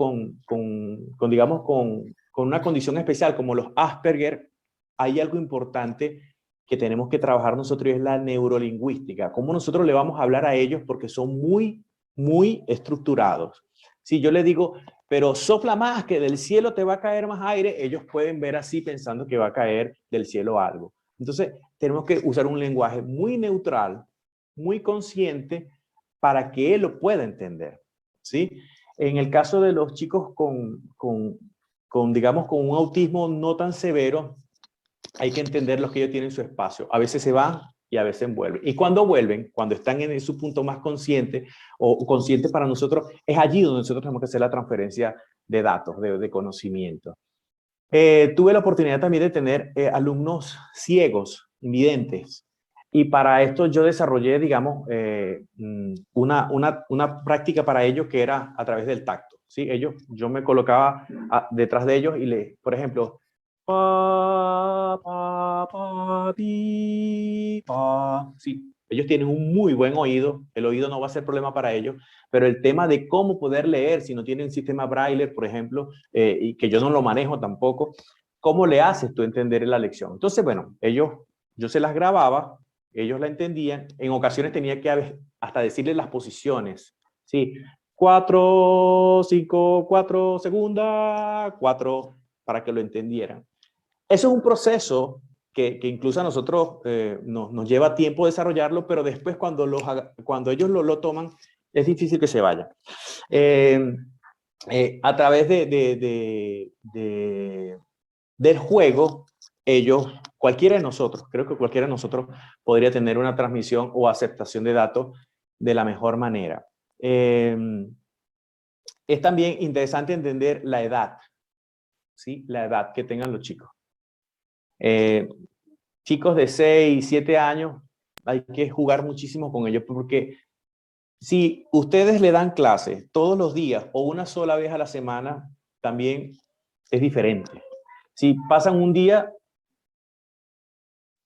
digamos, con una condición especial, como los Asperger, hay algo importante que tenemos que trabajar nosotros y es la neurolingüística. ¿Cómo nosotros le vamos a hablar a ellos? Porque son muy muy estructurados. Si yo les digo, pero sopla más, que del cielo te va a caer más aire, ellos pueden ver así pensando que va a caer del cielo algo. Entonces, tenemos que usar un lenguaje muy neutral, muy consciente, para que él lo pueda entender, ¿sí? En el caso de los chicos digamos, con un autismo no tan severo, hay que entender los que ellos tienen su espacio. A veces se van y a veces vuelven. Y cuando vuelven, cuando están en su punto más consciente o consciente para nosotros, es allí donde nosotros tenemos que hacer la transferencia de datos, de conocimiento. Tuve la oportunidad también de tener alumnos ciegos, invidentes, y para esto yo desarrollé, digamos, una práctica para ellos que era a través del tacto, ¿sí? Yo me colocaba detrás de ellos y por ejemplo, pa, pa, pa, pi, pa. Sí, ellos tienen un muy buen oído, el oído no va a ser problema para ellos, pero el tema de cómo poder leer, si no tienen un sistema braille, por ejemplo, y que yo no lo manejo tampoco, ¿cómo le haces tú entender la lección? Entonces, bueno, yo se las grababa, ellos la entendían, en ocasiones tenía que hasta decirles las posiciones, ¿sí? 4, 5, 4, segunda, 4, para que lo entendieran. Eso es un proceso que incluso a nosotros nos lleva tiempo desarrollarlo, pero después cuando ellos lo toman, es difícil que se vayan. A través del juego, cualquiera de nosotros, creo que cualquiera de nosotros podría tener una transmisión o aceptación de datos de la mejor manera. Es también interesante entender la edad, ¿sí? La edad que tengan los chicos. Chicos de 6, 7 años, hay que jugar muchísimo con ellos porque si ustedes le dan clases todos los días o una sola vez a la semana, también es diferente. Si pasan un día,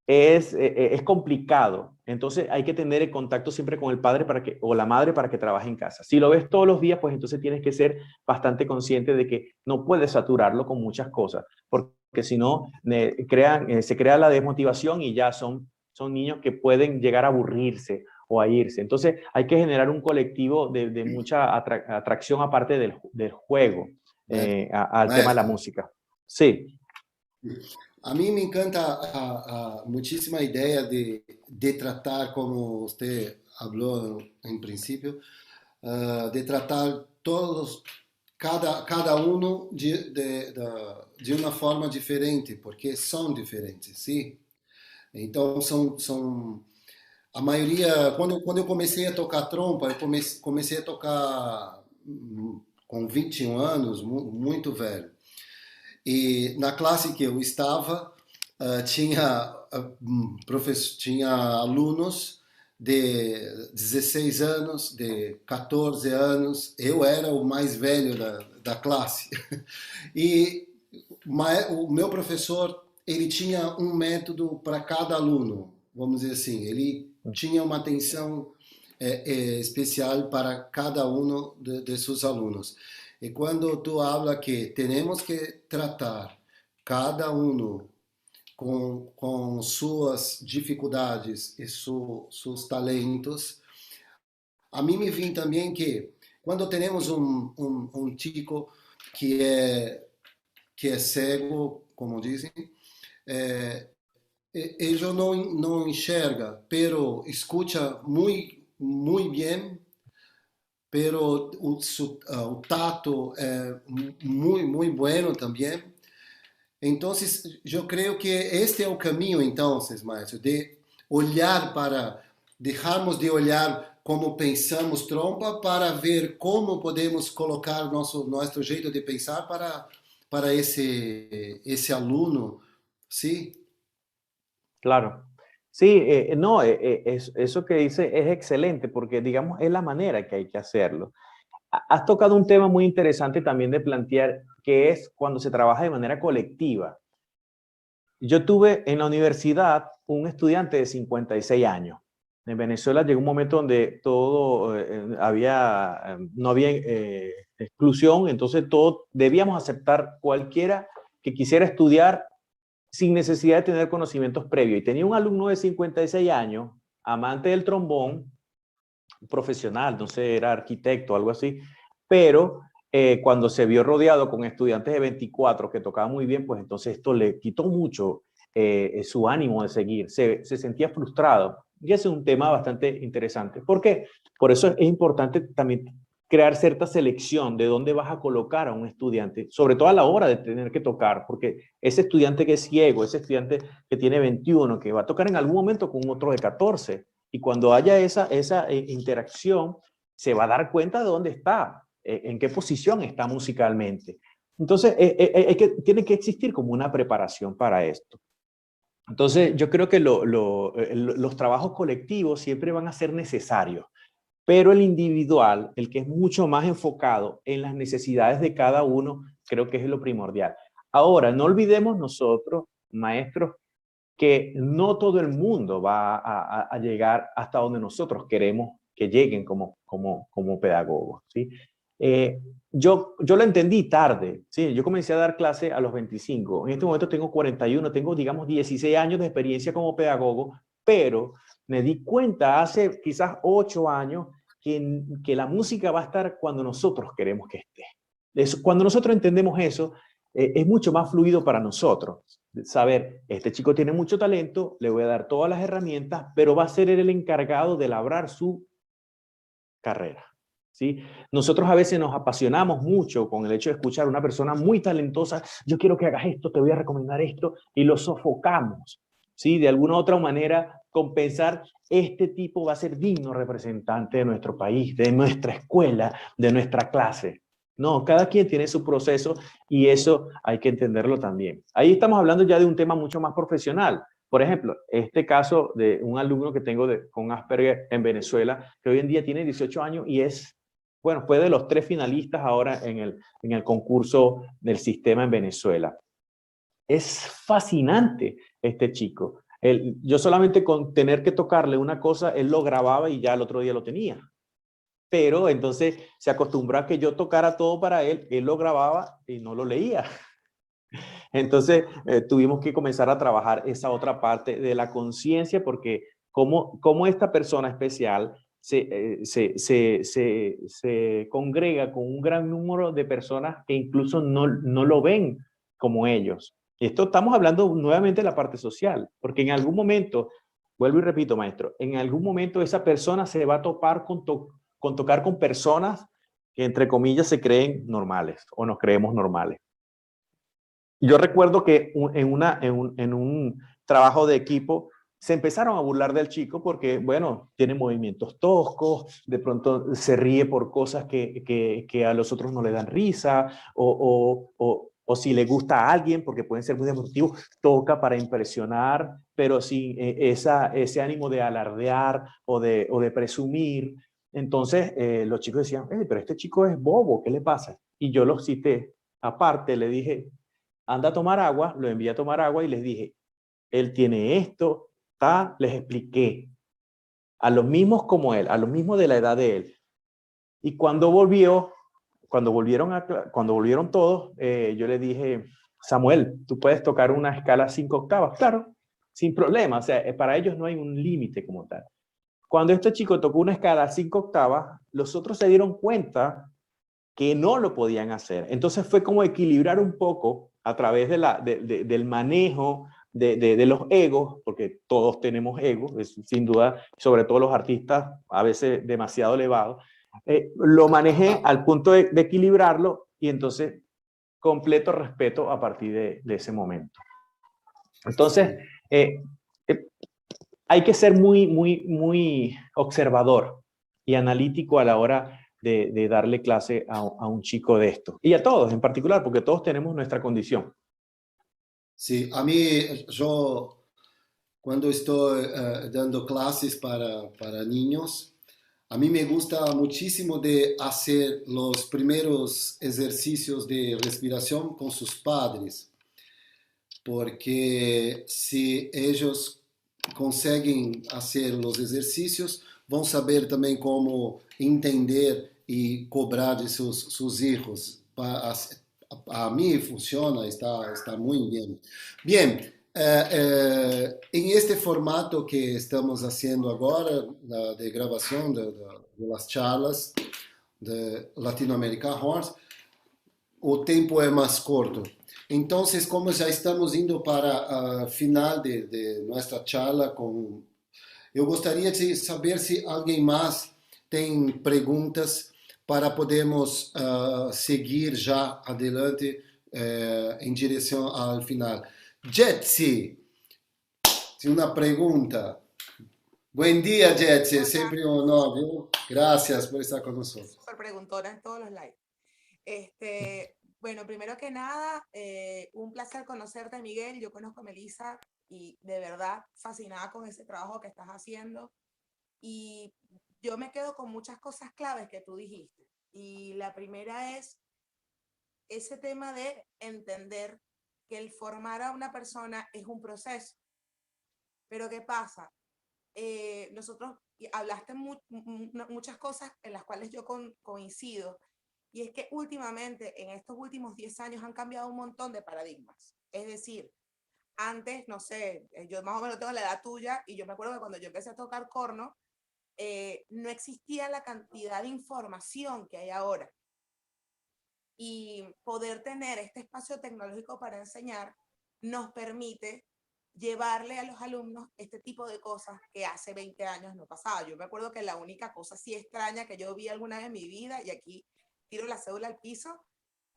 es complicado. Entonces hay que tener el contacto siempre con el padre o la madre para que trabaje en casa. Si lo ves todos los días, pues entonces tienes que ser bastante consciente de que no puedes saturarlo con muchas cosas, porque si no, se crea la desmotivación y ya son niños que pueden llegar a aburrirse o a irse. Entonces hay que generar un colectivo de mucha atracción aparte del juego al tema de la música. Sí.
A mí me encanta muchísima idea de tratar, como usted habló en principio, de tratar todos, cada uno de una forma diferente, porque son diferentes, ¿sí? Então, a maioria, quando eu comecei a tocar trompa, eu comecei a tocar com 21 anos, muito velho. E na classe que eu estava, tinha alunos de 16 anos, de 14 anos. Eu era o mais velho da classe. E o meu professor, ele tinha um método para cada aluno, vamos dizer assim. Ele tinha uma atenção especial para cada um de seus alunos. E quando tu habla que temos que tratar cada um com suas dificuldades e seus talentos, a mim me vem também que quando temos um chico que é cego, como dizem, ele não enxerga, pero escuta muito bem, pero o tato é muito bueno também. Então, eu creio que este é o caminho, então, maestro, de olhar dejarmos de olhar como pensamos trompa para ver como podemos colocar nosso jeito de pensar para esse aluno, ¿sí?
Claro. Sí, no, eso que dice es excelente porque, digamos, es la manera que hay que hacerlo. Has tocado un tema muy interesante también de plantear, que es cuando se trabaja de manera colectiva. Yo tuve en la universidad un estudiante de 56 años. En Venezuela llegó un momento donde no había exclusión, entonces todos debíamos aceptar cualquiera que quisiera estudiar sin necesidad de tener conocimientos previos. Y tenía un alumno de 56 años, amante del trombón, profesional, no sé, era arquitecto o algo así, pero cuando se vio rodeado con estudiantes de 24 que tocaban muy bien, pues entonces esto le quitó mucho su ánimo de seguir, se sentía frustrado. Y ese es un tema bastante interesante. ¿Por qué? Por eso es importante también crear cierta selección de dónde vas a colocar a un estudiante, sobre todo a la hora de tener que tocar, porque ese estudiante que es ciego, ese estudiante que tiene 21, que va a tocar en algún momento con otro de 14, y cuando haya esa interacción, se va a dar cuenta de dónde está, en qué posición está musicalmente. Entonces, tiene que existir como una preparación para esto. Entonces, yo creo que los trabajos colectivos siempre van a ser necesarios, pero el individual, el que es mucho más enfocado en las necesidades de cada uno, creo que es lo primordial. Ahora, no olvidemos nosotros, maestros, que no todo el mundo va a llegar hasta donde nosotros queremos que lleguen como pedagogos, ¿sí? Yo lo entendí tarde, ¿sí? Yo comencé a dar clase a los 25. En este momento tengo 41, tengo, digamos, 16 años de experiencia como pedagogo, pero me di cuenta hace quizás 8 años que la música va a estar cuando nosotros queremos que esté. Cuando nosotros entendemos eso, es mucho más fluido para nosotros. Saber, este chico tiene mucho talento, le voy a dar todas las herramientas, pero va a ser él el encargado de labrar su carrera. ¿Sí? Nosotros a veces nos apasionamos mucho con el hecho de escuchar a una persona muy talentosa, yo quiero que hagas esto, te voy a recomendar esto, y lo sofocamos. ¿Sí? De alguna u otra manera, compensar, este tipo va a ser digno representante de nuestro país, de nuestra escuela, de nuestra clase. No, cada quien tiene su proceso y eso hay que entenderlo también. Ahí estamos hablando ya de un tema mucho más profesional. Por ejemplo, este caso de un alumno que tengo con Asperger en Venezuela, que hoy en día tiene 18 años y es, bueno, fue de los 3 finalistas ahora en el concurso del sistema en Venezuela. Es fascinante este chico. Yo solamente con tener que tocarle una cosa, él lo grababa y ya el otro día lo tenía. Pero entonces se acostumbró a que yo tocara todo para él, él lo grababa y no lo leía. Entonces tuvimos que comenzar a trabajar esa otra parte de la conciencia, porque como esta persona especial se congrega con un gran número de personas que incluso no lo ven como ellos. Y esto estamos hablando nuevamente de la parte social, porque en algún momento, vuelvo y repito, maestro, en algún momento esa persona se va a topar con tocar con personas que entre comillas se creen normales o nos creemos normales. Yo recuerdo que en un trabajo de equipo se empezaron a burlar del chico porque, bueno, tiene movimientos toscos, de pronto se ríe por cosas que a los otros no le dan risa, o si le gusta a alguien, porque pueden ser muy demotivos, toca para impresionar, pero sin ese ánimo de alardear o de presumir. Entonces los chicos decían, pero este chico es bobo, ¿qué le pasa? Y yo los cité aparte, le dije, anda a tomar agua, lo envié a tomar agua y les dije, él tiene esto, les expliqué a los mismos como él, a los mismos de la edad de él. Y cuando volvieron todos, yo le dije, Samuel, tú puedes tocar una escala 5 octavas, claro, sin problema, o sea, para ellos no hay un límite como tal. Cuando este chico tocó una escala 5 octavas, los otros se dieron cuenta que no lo podían hacer. Entonces fue como equilibrar un poco a través del manejo de los egos, porque todos tenemos egos, sin duda, sobre todo los artistas, a veces demasiado elevados. Lo manejé al punto de equilibrarlo y entonces completo respeto a partir de ese momento. Entonces, hay que ser muy observador y analítico a la hora de darle clase a un chico de esto. Y a todos en particular, porque todos tenemos nuestra condición.
Sí, a mí, yo cuando estoy dando clases para niños, a mí me gusta muchísimo de hacer los primeros ejercicios de respiración con sus padres, porque si ellos conseguem fazer os exercícios, vão saber também como entender e cobrar de seus erros. A mim funciona, está muito bem. Bem, em este formato que estamos fazendo agora, de gravação de las charlas de Latinoamérica Horns, o tempo é mais curto. Então, como já estamos indo para a final de nossa charla, eu gostaria de saber se alguém mais tem perguntas para podermos seguir já adelante em direção ao final. Jetsi, tem uma pergunta. Buen día, Jetsi, es siempre un honor, ¿no? Gracias por estar con nosotros.
Super preguntona en todos los lives. Bueno, primero que nada, un placer conocerte, Miguel. Yo conozco a Melissa y de verdad fascinada con ese trabajo que estás haciendo. Y yo me quedo con muchas cosas claves que tú dijiste. Y la primera es ese tema de entender que el formar a una persona es un proceso. Pero ¿qué pasa? Nosotros hablaste muchas cosas en las cuales yo coincido, y es que últimamente, en estos últimos 10 años, han cambiado un montón de paradigmas. Es decir, antes, no sé, yo más o menos tengo la edad tuya, y yo me acuerdo que cuando yo empecé a tocar corno, no existía la cantidad de información que hay ahora. Y poder tener este espacio tecnológico para enseñar nos permite llevarle a los alumnos este tipo de cosas que hace 20 años no pasaba. Yo me acuerdo que la única cosa así extraña que yo vi alguna vez en mi vida, y aquí tiro la cédula al piso,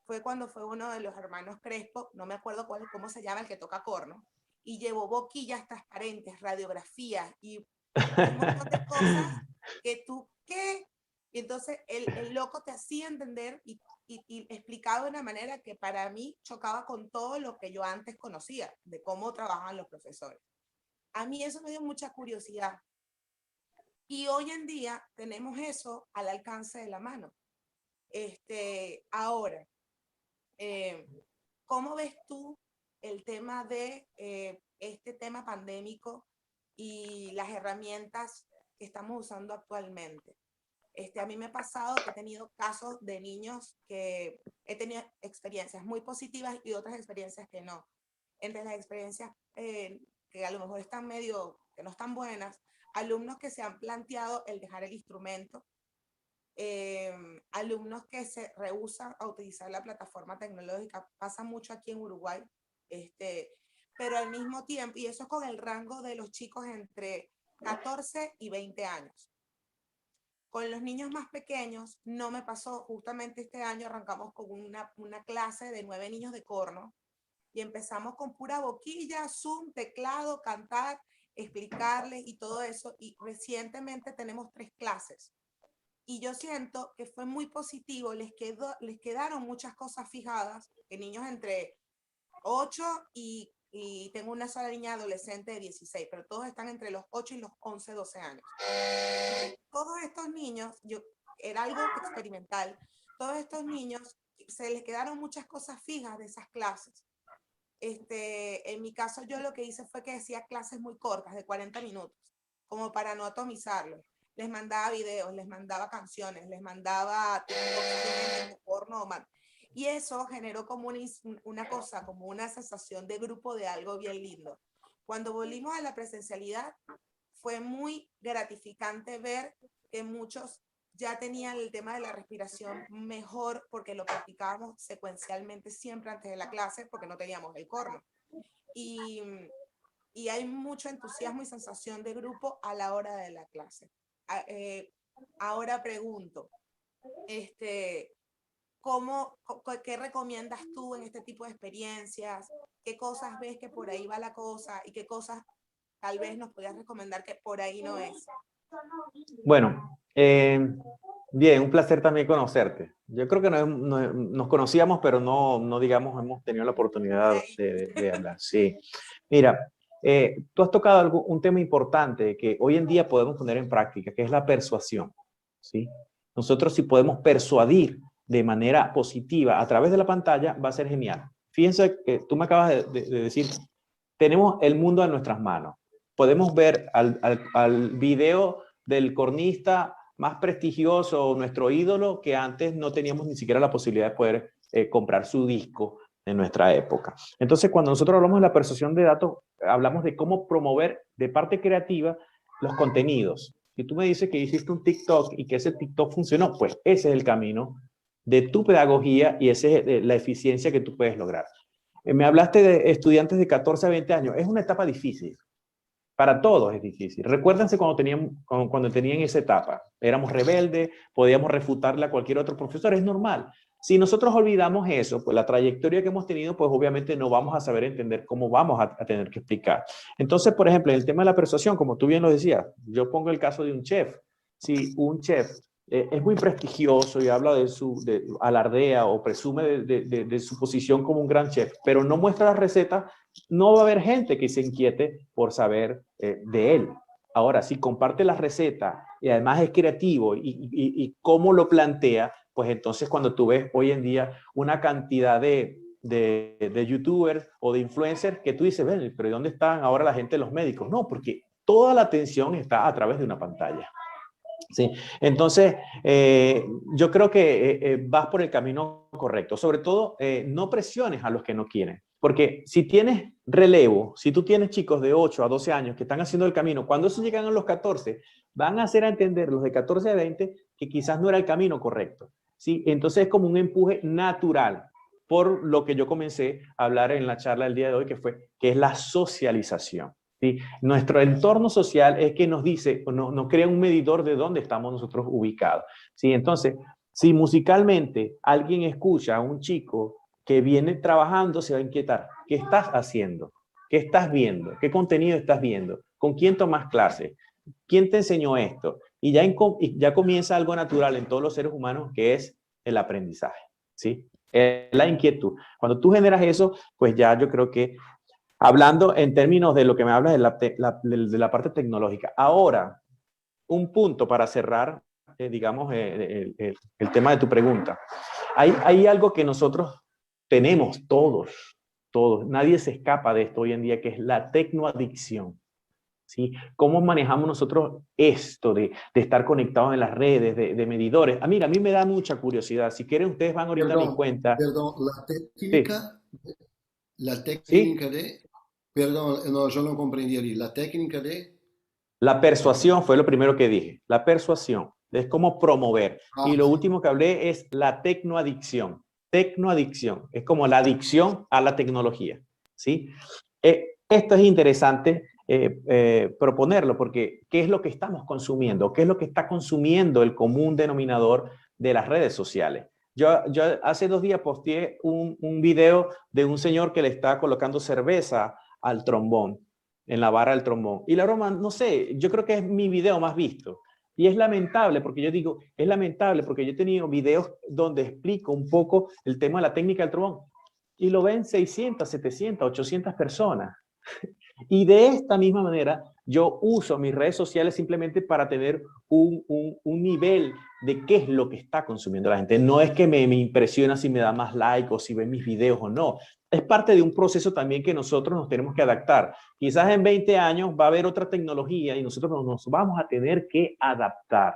fue cuando fue uno de los hermanos Crespo, no me acuerdo cómo se llama, el que toca corno, y llevó boquillas transparentes, radiografías y un montón de cosas que tú, ¿qué? Y entonces el loco te hacía entender y explicaba de una manera que para mí chocaba con todo lo que yo antes conocía de cómo trabajaban los profesores. A mí eso me dio mucha curiosidad. Y hoy en día tenemos eso al alcance de la mano. Ahora, ¿cómo ves tú el tema de este tema pandémico y las herramientas que estamos usando actualmente? A mí me ha pasado que he tenido casos de niños que he tenido experiencias muy positivas y otras experiencias que no. Entre las experiencias que a lo mejor están que no están buenas, alumnos que se han planteado el dejar el instrumento, alumnos que se rehúsan a utilizar la plataforma tecnológica. Pasa mucho aquí en Uruguay, pero al mismo tiempo, y eso es con el rango de los chicos entre 14 y 20 años. Con los niños más pequeños no me pasó. Justamente este año arrancamos con una clase de 9 niños de corno y empezamos con pura boquilla, Zoom, teclado, cantar, explicarles y todo eso. Y recientemente tenemos 3 clases. Y yo siento que fue muy positivo, les quedaron muchas cosas fijadas, que niños entre 8 y tengo una sola niña adolescente de 16, pero todos están entre los 8 y los 11, 12 años. Todos estos niños, era algo experimental, todos estos niños se les quedaron muchas cosas fijas de esas clases. En mi caso, yo lo que hice fue que hacía clases muy cortas, de 40 minutos, como para no atomizarlos. Les mandaba videos, les mandaba canciones, les mandaba porno. Y eso generó como una cosa, como una sensación de grupo, de algo bien lindo. Cuando volvimos a la presencialidad, fue muy gratificante ver que muchos ya tenían el tema de la respiración mejor, porque lo practicábamos secuencialmente siempre antes de la clase, porque no teníamos el corno. Y hay mucho entusiasmo y sensación de grupo a la hora de la clase. Ahora pregunto, ¿qué recomiendas tú en este tipo de experiencias? ¿Qué cosas ves que por ahí va la cosa y qué cosas tal vez nos podrías recomendar que por ahí no es?
Bueno, bien, un placer también conocerte. Yo creo que nos conocíamos, pero no digamos, hemos tenido la oportunidad de hablar. Sí. Mira, tú has tocado un tema importante que hoy en día podemos poner en práctica, que es la persuasión, ¿sí? Nosotros, si podemos persuadir de manera positiva a través de la pantalla, va a ser genial. Fíjense que tú me acabas de decir, tenemos el mundo en nuestras manos. Podemos ver al video del cornista más prestigioso, nuestro ídolo, que antes no teníamos ni siquiera la posibilidad de poder comprar su disco en nuestra época. Entonces, cuando nosotros hablamos de la persuasión de datos, hablamos de cómo promover de parte creativa los contenidos. Si tú me dices que hiciste un TikTok y que ese TikTok funcionó, pues ese es el camino de tu pedagogía y esa es la eficiencia que tú puedes lograr. Me hablaste de estudiantes de 14 a 20 años. Es una etapa difícil. Para todos es difícil. Recuérdense cuando tenían esa etapa. Éramos rebeldes, podíamos refutarle a cualquier otro profesor. Es normal. Si nosotros olvidamos eso, pues la trayectoria que hemos tenido, pues obviamente no vamos a saber entender cómo vamos a tener que explicar. Entonces, por ejemplo, en el tema de la persuasión, como tú bien lo decías, yo pongo el caso de un chef. Si un chef es muy prestigioso y habla alardea o presume de su posición como un gran chef, pero no muestra la receta, no va a haber gente que se inquiete por saber de él. Ahora, si comparte la receta y además es creativo y cómo lo plantea, pues entonces cuando tú ves hoy en día una cantidad de youtubers o de influencers que tú dices, ven, pero ¿dónde están ahora la gente de los médicos? No, porque toda la atención está a través de una pantalla. Sí, entonces yo creo que vas por el camino correcto. Sobre todo, no presiones a los que no quieren. Porque si tienes relevo, si tú tienes chicos de 8 a 12 años que están haciendo el camino, cuando esos llegan a los 14, van a hacer a entender los de 14 a 20 que quizás no era el camino correcto. ¿Sí? Entonces es como un empuje natural, por lo que yo comencé a hablar en la charla del día de hoy, que es la socialización. ¿Sí? Nuestro entorno social es que nos dice, nos crea un medidor de dónde estamos nosotros ubicados. ¿Sí? Entonces, si musicalmente alguien escucha a un chico que viene trabajando, se va a inquietar. ¿Qué estás haciendo? ¿Qué estás viendo? ¿Qué contenido estás viendo? ¿Con quién tomas clases? ¿Quién te enseñó esto? Y ya comienza algo natural en todos los seres humanos, que es el aprendizaje. ¿Sí? La inquietud. Cuando tú generas eso, pues ya yo creo que hablando en términos de lo que me hablas de la parte tecnológica. Ahora, un punto para cerrar, digamos, el tema de tu pregunta. Hay algo que nosotros tenemos todos, nadie se escapa de esto hoy en día, que es la tecnoadicción. ¿Sí? ¿Cómo manejamos nosotros esto de estar conectados en las redes, de medidores? Mira, a mí me da mucha curiosidad. Si quieren, ustedes van ahorita a mi cuenta.
Perdón, la
¿Sí?
técnica de, perdón, no, yo no comprendí ahí, la técnica de...
La persuasión fue lo primero que dije. La persuasión es como promover. Y lo último que hablé es la tecnoadicción. Tecnoadicción es como la adicción a la tecnología. ¿Sí? Esto es interesante proponerlo porque ¿qué es lo que estamos consumiendo? ¿Qué es lo que está consumiendo el común denominador de las redes sociales? Yo hace 2 días posteé un video de un señor que le está colocando cerveza al trombón, en la barra del trombón. Y la broma, no sé, yo creo que es mi video más visto. Y es lamentable porque yo digo, es lamentable porque yo he tenido videos donde explico un poco el tema de la técnica del trombón y lo ven 600, 700, 800 personas. Y de esta misma manera, yo uso mis redes sociales simplemente para tener un nivel de qué es lo que está consumiendo la gente. No es que me impresiona si me da más like o si ven mis videos o no. Es parte de un proceso también que nosotros nos tenemos que adaptar. Quizás en 20 años va a haber otra tecnología y nosotros nos vamos a tener que adaptar.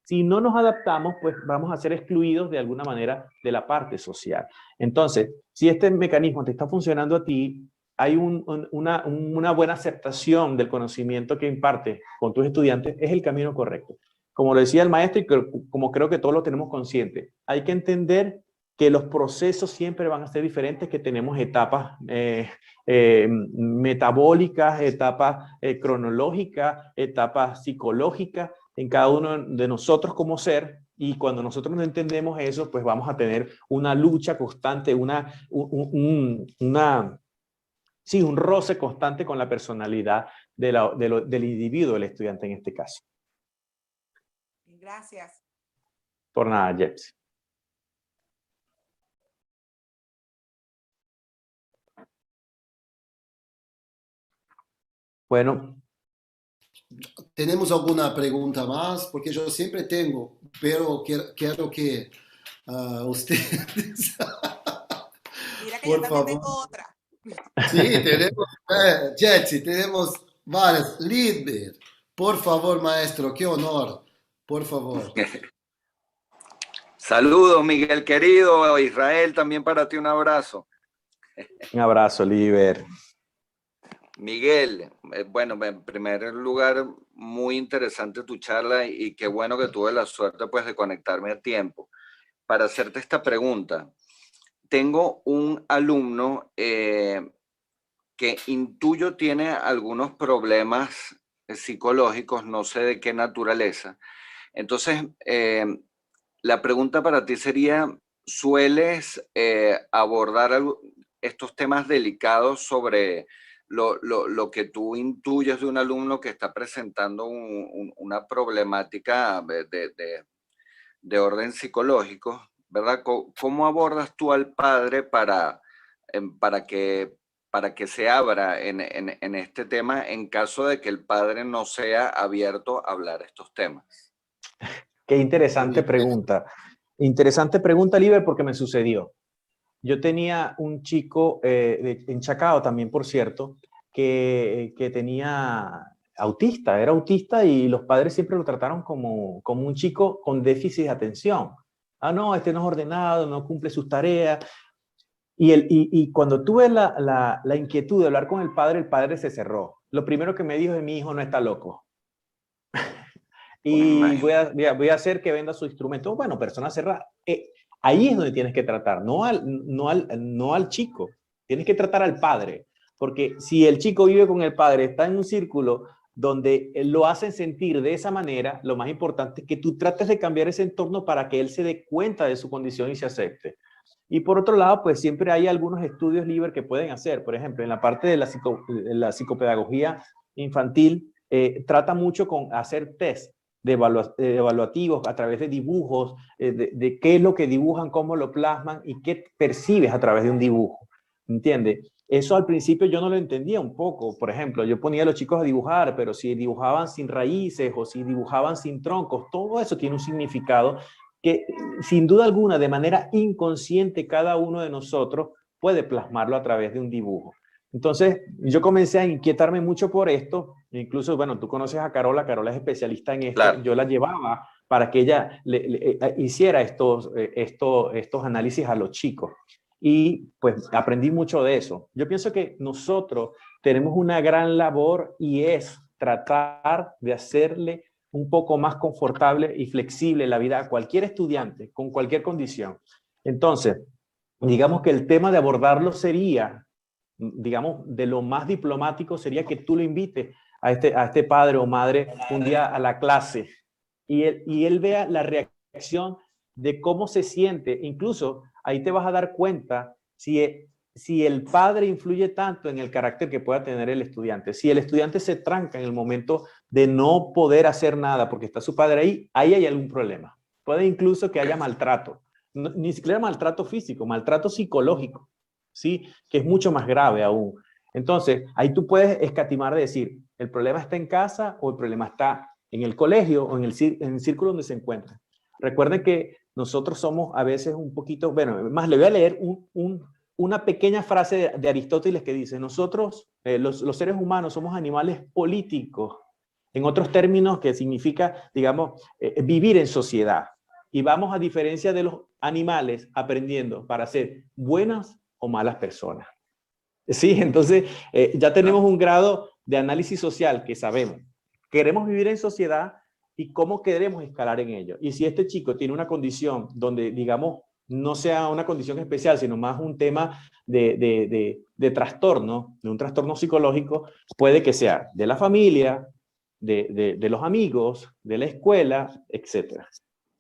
Si no nos adaptamos, pues vamos a ser excluidos de alguna manera de la parte social. Entonces, si este mecanismo te está funcionando a ti, hay una buena aceptación del conocimiento que imparte con tus estudiantes, es el camino correcto. Como lo decía el maestro y como creo que todos lo tenemos consciente, hay que entender que los procesos siempre van a ser diferentes, que tenemos etapas metabólicas, etapas cronológicas, etapas psicológicas en cada uno de nosotros como ser. Y cuando nosotros no entendemos eso, pues vamos a tener una lucha constante, sí, un roce constante con la personalidad del individuo, del estudiante en este caso.
Gracias.
Por nada, Jeps. Bueno.
¿Tenemos alguna pregunta más? Porque yo siempre tengo, pero quiero que ustedes...
Mira que
por
yo también
favor.
tengo otra.
Sí, tenemos, Jetsi, tenemos varias. Lidber, por favor, maestro, qué honor, por favor.
Saludos, Miguel querido, Israel, también para ti un abrazo.
Un abrazo, Liber.
Miguel, bueno, en primer lugar, muy interesante tu charla y qué bueno que tuve la suerte pues de conectarme a tiempo. Para hacerte esta pregunta, tengo un alumno que intuyo tiene algunos problemas psicológicos, no sé de qué naturaleza. Entonces, la pregunta para ti sería, ¿sueles abordar estos temas delicados sobre lo que tú intuyes de un alumno que está presentando una problemática de orden psicológico, ¿verdad? ¿Cómo abordas tú al padre em, para que, para que se abra en este tema en caso de que el padre no sea abierto a hablar estos temas?
Qué interesante pregunta. Interesante pregunta, Liber, porque me sucedió. Yo tenía un chico en Chacao también, por cierto, que tenía autista, era autista y los padres siempre lo trataron como un chico con déficit de atención. Ah, no, este no es ordenado, no cumple sus tareas. Y cuando tuve la inquietud de hablar con el padre se cerró. Lo primero que me dijo es: mi hijo no está loco.
Me
Y
imagino.
voy a hacer que venda su instrumento. Bueno, persona cerrada. Ahí es donde tienes que tratar, no al chico. Tienes que tratar al padre. Porque si el chico vive con el padre, está en un círculo donde lo hacen sentir de esa manera, lo más importante es que tú trates de cambiar ese entorno para que él se dé cuenta de su condición y se acepte. Y por otro lado, pues siempre hay algunos estudios libres que pueden hacer. Por ejemplo, en la parte de la psicopedagogía infantil, trata mucho con hacer test evaluativos a través de dibujos, de qué es lo que dibujan, cómo lo plasman y qué percibes a través de un dibujo. ¿Entiendes? Eso al principio yo no lo entendía un poco. Por ejemplo, yo ponía a los chicos a dibujar, pero si dibujaban sin raíces o si dibujaban sin troncos, todo eso tiene un significado que sin duda alguna, de manera inconsciente, cada uno de nosotros puede plasmarlo a través de un dibujo. Entonces, yo comencé a inquietarme mucho por esto. Incluso, bueno, tú conoces a Carola, Carola es especialista en esto.
Claro.
Yo la llevaba para que ella hiciera estos análisis a los chicos. Y pues aprendí mucho de eso. Yo pienso que nosotros tenemos una gran labor y es tratar de hacerle un poco más confortable y flexible la vida a cualquier estudiante con cualquier condición. Entonces, digamos que el tema de abordarlo sería, digamos, de lo más diplomático sería que tú lo invites a este padre o madre un día a la clase y él vea la reacción de cómo se siente. Incluso ahí te vas a dar cuenta si el padre influye tanto en el carácter que pueda tener el estudiante. Si el estudiante se tranca en el momento de no poder hacer nada porque está su padre ahí hay algún problema. Puede incluso que haya maltrato. No, ni siquiera maltrato físico, maltrato psicológico, ¿sí? Que es mucho más grave aún. Entonces, ahí tú puedes escatimar de decir, el problema está en casa o el problema está en el colegio o en el círculo donde se encuentra. Recuerden que nosotros somos a veces un poquito, bueno, más le voy a leer una pequeña frase de Aristóteles que dice, nosotros, los seres humanos, somos animales políticos, en otros términos que significa, digamos, vivir en sociedad. Y vamos a diferencia de los animales aprendiendo para ser buenas o malas personas. Sí, entonces ya tenemos un grado de análisis social que sabemos. Queremos vivir en sociedad y cómo queremos escalar en ello. Y si este chico tiene una condición donde, digamos, no sea una condición especial, sino más un tema de trastorno, de un trastorno psicológico, puede que sea de la familia, de los amigos, de la escuela, etc.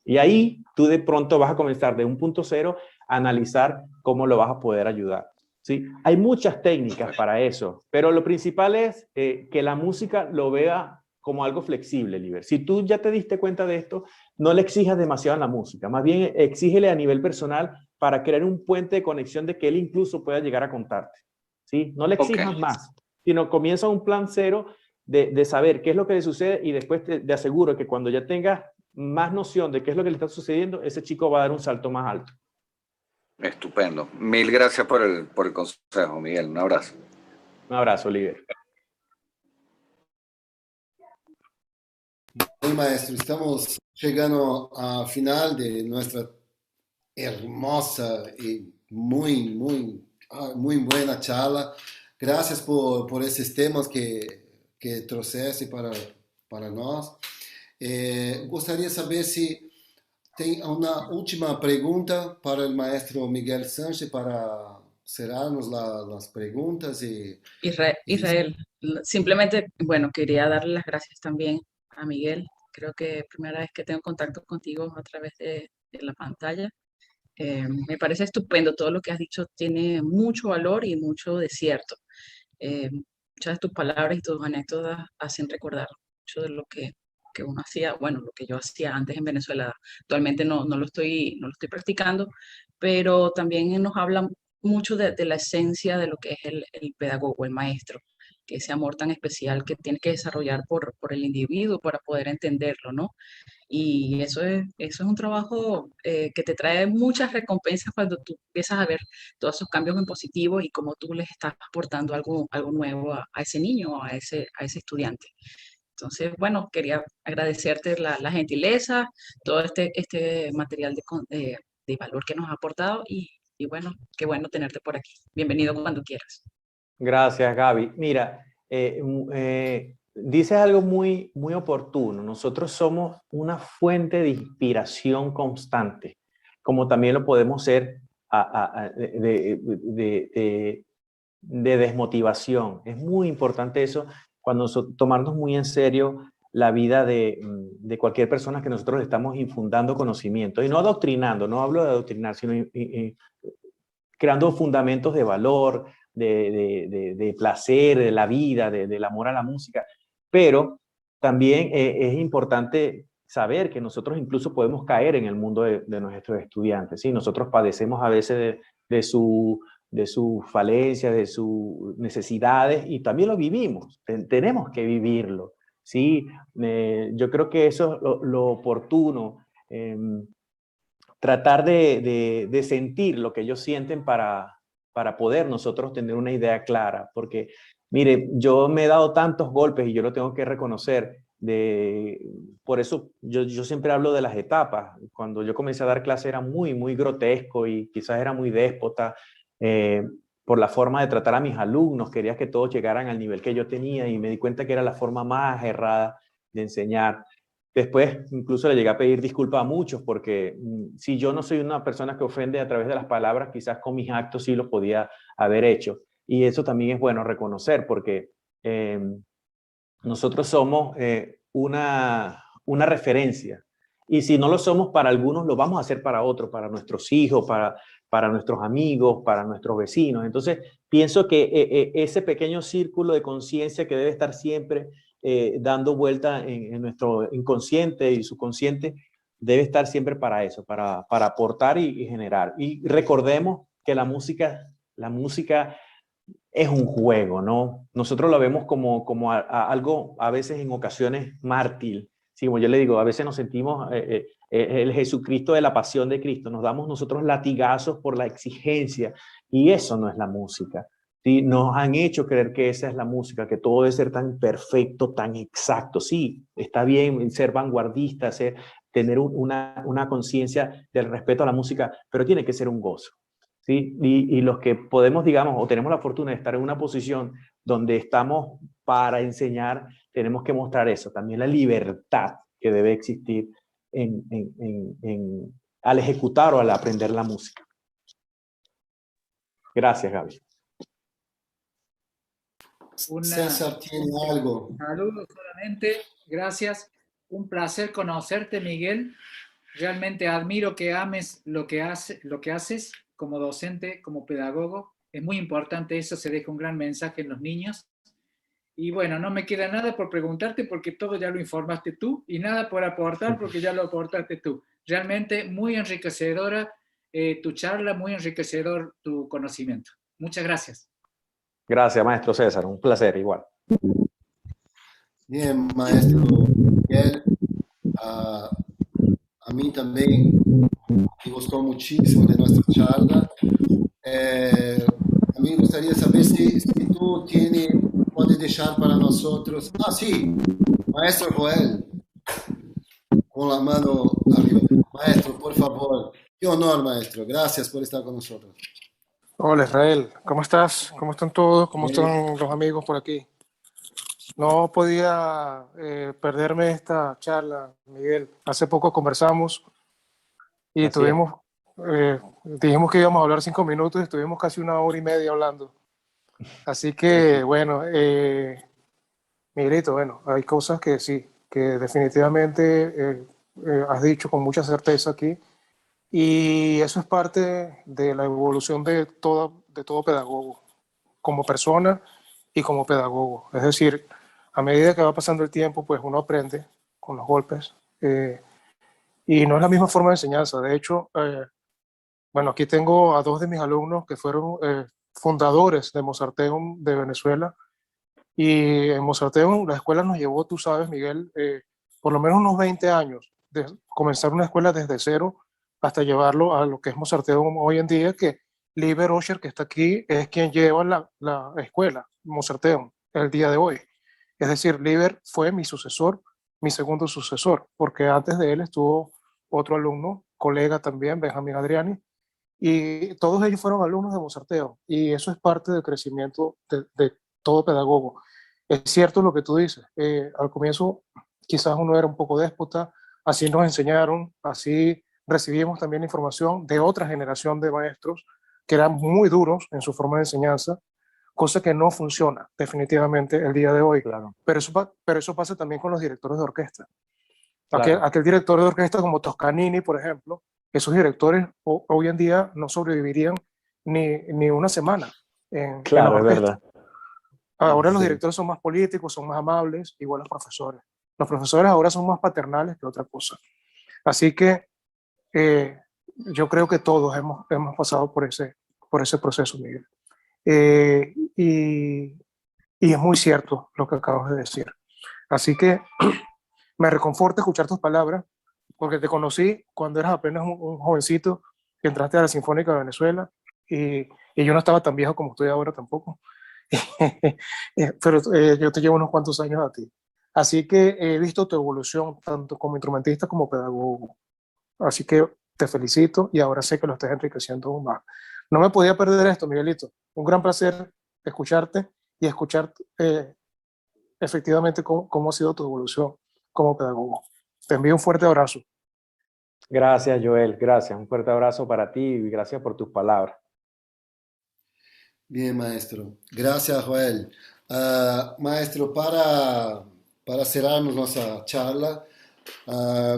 Y ahí tú de pronto vas a comenzar de un punto cero a analizar cómo lo vas a poder ayudar. ¿Sí? Hay muchas técnicas para eso, pero lo principal es que la música lo vea como algo flexible, Liber. Si tú ya te diste cuenta de esto, no le exijas demasiado a la música, más bien exígele a nivel personal para crear un puente de conexión de que él incluso pueda llegar a contarte. ¿Sí? No le exijas
Ok.
más, sino comienza un plan cero de saber qué es lo que le sucede y después te aseguro que cuando ya tengas más noción de qué es lo que le está sucediendo, ese chico va a dar un salto más alto.
Estupendo. Mil gracias por el consejo, Miguel. Un abrazo.
Un abrazo, Liber.
Bem, maestro, estamos chegando ao final de nossa hermosa e muito boa charla. Gracias por esses temas que trouxesse para nós. Gostaria de saber se tem uma última pergunta para o maestro Miguel Sánchez para cerrarnos las preguntas.
Israel, simplemente, bueno, quería darle las gracias también a Miguel. Creo que primera vez que tengo contacto contigo a través de la pantalla. Me parece estupendo, todo lo que has dicho tiene mucho valor y mucho de cierto. Muchas de tus palabras y tus anécdotas hacen recordar mucho de lo que uno hacía, bueno, lo que yo hacía antes en Venezuela. Actualmente no lo estoy practicando, pero también nos habla mucho de la esencia de lo que es el pedagogo, el maestro, que ese amor tan especial que tiene que desarrollar por el individuo para poder entenderlo, ¿no? Y eso es un trabajo que te trae muchas recompensas cuando tú empiezas a ver todos esos cambios en positivo y cómo tú les estás aportando algo nuevo a ese niño, a ese estudiante. Entonces, bueno, quería agradecerte la gentileza, todo este material de valor que nos ha aportado y bueno, qué bueno tenerte por aquí. Bienvenido cuando quieras.
Gracias, Gaby. Mira, dices algo muy, muy oportuno. Nosotros somos una fuente de inspiración constante, como también lo podemos ser de desmotivación. Es muy importante eso cuando tomarnos muy en serio la vida de cualquier persona que nosotros le estamos infundando conocimiento. Y no adoctrinando, no hablo de adoctrinar, sino creando fundamentos de valor, de placer, de la vida, del amor a la música. Pero también es importante saber que nosotros incluso podemos caer en el mundo de nuestros estudiantes, ¿sí? Nosotros padecemos a veces de sus falencias, de sus necesidades, y también lo vivimos. Tenemos que vivirlo, ¿sí? Yo creo que eso es lo oportuno, tratar de sentir lo que ellos sienten para poder nosotros tener una idea clara, porque mire, yo me he dado tantos golpes y yo lo tengo que reconocer. Por eso yo siempre hablo de las etapas. Cuando yo comencé a dar clase era muy, muy grotesco y quizás era muy déspota por la forma de tratar a mis alumnos. Quería que todos llegaran al nivel que yo tenía y me di cuenta que era la forma más errada de enseñar. Después incluso le llegué a pedir disculpas a muchos porque si yo no soy una persona que ofende a través de las palabras, quizás con mis actos sí lo podía haber hecho. Y eso también es bueno reconocer porque nosotros somos una referencia. Y si no lo somos para algunos, lo vamos a hacer para otros, para nuestros hijos, para nuestros amigos, para nuestros vecinos. Entonces, pienso que ese pequeño círculo de conciencia que debe estar siempre dando vuelta en nuestro inconsciente y subconsciente, debe estar siempre para eso, para aportar y generar. Y recordemos que la música es un juego, ¿no? Nosotros lo vemos como algo, a veces en ocasiones, mártir. Sí, como yo le digo, a veces nos sentimos el Jesucristo de la pasión de Cristo. Nos damos nosotros latigazos por la exigencia y eso no es la música. ¿Sí? Nos han hecho creer que esa es la música, que todo debe ser tan perfecto, tan exacto. Sí, está bien ser vanguardista, tener una conciencia del respeto a la música, pero tiene que ser un gozo. ¿Sí? Y los que podemos, digamos, o tenemos la fortuna de estar en una posición donde estamos para enseñar, tenemos que mostrar eso, también la libertad que debe existir al ejecutar o al aprender la música. Gracias, Gaby.
César tiene algo.
Saludos solamente, gracias. Un placer conocerte, Miguel. Realmente admiro que ames lo que haces como docente, como pedagogo. Es muy importante eso, se deja un gran mensaje en los niños. Y bueno, no me queda nada por preguntarte porque todo ya lo informaste tú y nada por aportar porque ya lo aportaste tú. Realmente muy enriquecedora tu charla, muy enriquecedor tu conocimiento. Muchas gracias.
Gracias, maestro César. Un placer, igual.
Bien, maestro Miguel. A mí también me gustó muchísimo de nuestra charla. A mí me gustaría saber si tú puedes dejar para nosotros. Sí, maestro Joel, con la mano arriba. Maestro, por favor. Qué honor, maestro. Gracias por estar con nosotros.
Hola Israel, ¿cómo estás? ¿Cómo están todos? ¿Cómo
Bien.
están los amigos por aquí? No podía perderme esta charla, Miguel. Hace poco conversamos y
Así es.
dijimos que íbamos a hablar 5 minutos y estuvimos casi 1 hora y media hablando. Así
Sí,
que,
sí.
bueno, Miguelito, bueno, hay cosas que sí, que definitivamente has dicho con mucha certeza aquí. Y eso es parte de la evolución de todo pedagogo, como persona y como pedagogo. Es decir, a medida que va pasando el tiempo, pues uno aprende con los golpes. Y no es la misma forma de enseñanza. De hecho, bueno, aquí tengo a 2 de mis alumnos que fueron fundadores de Mozarteum de Venezuela. Y en Mozarteum la escuela nos llevó, tú sabes, Miguel, por lo menos unos 20 años, de comenzar una escuela desde cero hasta llevarlo a lo que es Mozarteum hoy en día, que Liber Osher, que está aquí, es quien lleva la escuela, Mozarteum, el día de hoy. Es decir, Liber fue mi sucesor, mi segundo sucesor, porque antes de él estuvo otro alumno, colega también, Benjamín Adriani, y todos ellos fueron alumnos de Mozarteum, y eso es parte del crecimiento de todo pedagogo. Es cierto lo que tú dices, al comienzo quizás uno era un poco déspota, así nos enseñaron, así recibimos también información de otra generación de maestros que eran muy duros en su forma de enseñanza, cosa que no funciona definitivamente el día de hoy.
Claro,
Pero eso pasa también con los directores de orquesta.
claro.
Aquel director de orquesta como Toscanini, por ejemplo, esos directores hoy en día no sobrevivirían ni una semana en la
Claro, es
orquesta.
verdad.
Ahora los
Sí.
directores son más políticos, son más amables, igual los profesores. Los profesores ahora son más paternales que otra cosa. Así que eh, yo creo que todos hemos pasado por ese proceso, Miguel. Eh, y, y es muy cierto lo que acabas de decir. Así que me reconforta escuchar tus palabras, porque te conocí cuando eras apenas un jovencito que entraste a la Sinfónica de Venezuela y yo no estaba tan viejo como estoy ahora tampoco. Pero yo te llevo unos cuantos años a ti. Así que he visto tu evolución tanto como instrumentista como pedagogo. Así que te felicito y ahora sé que lo estás enriqueciendo aún más. No me podía perder esto, Miguelito. Un gran placer escucharte y escuchar efectivamente cómo ha sido tu evolución como pedagogo. Te envío un fuerte abrazo.
Gracias, Joel. Gracias. Un fuerte abrazo para ti y gracias por tus palabras.
Bien, maestro. Gracias, Joel. Maestro, para cerrarmos nossa charla,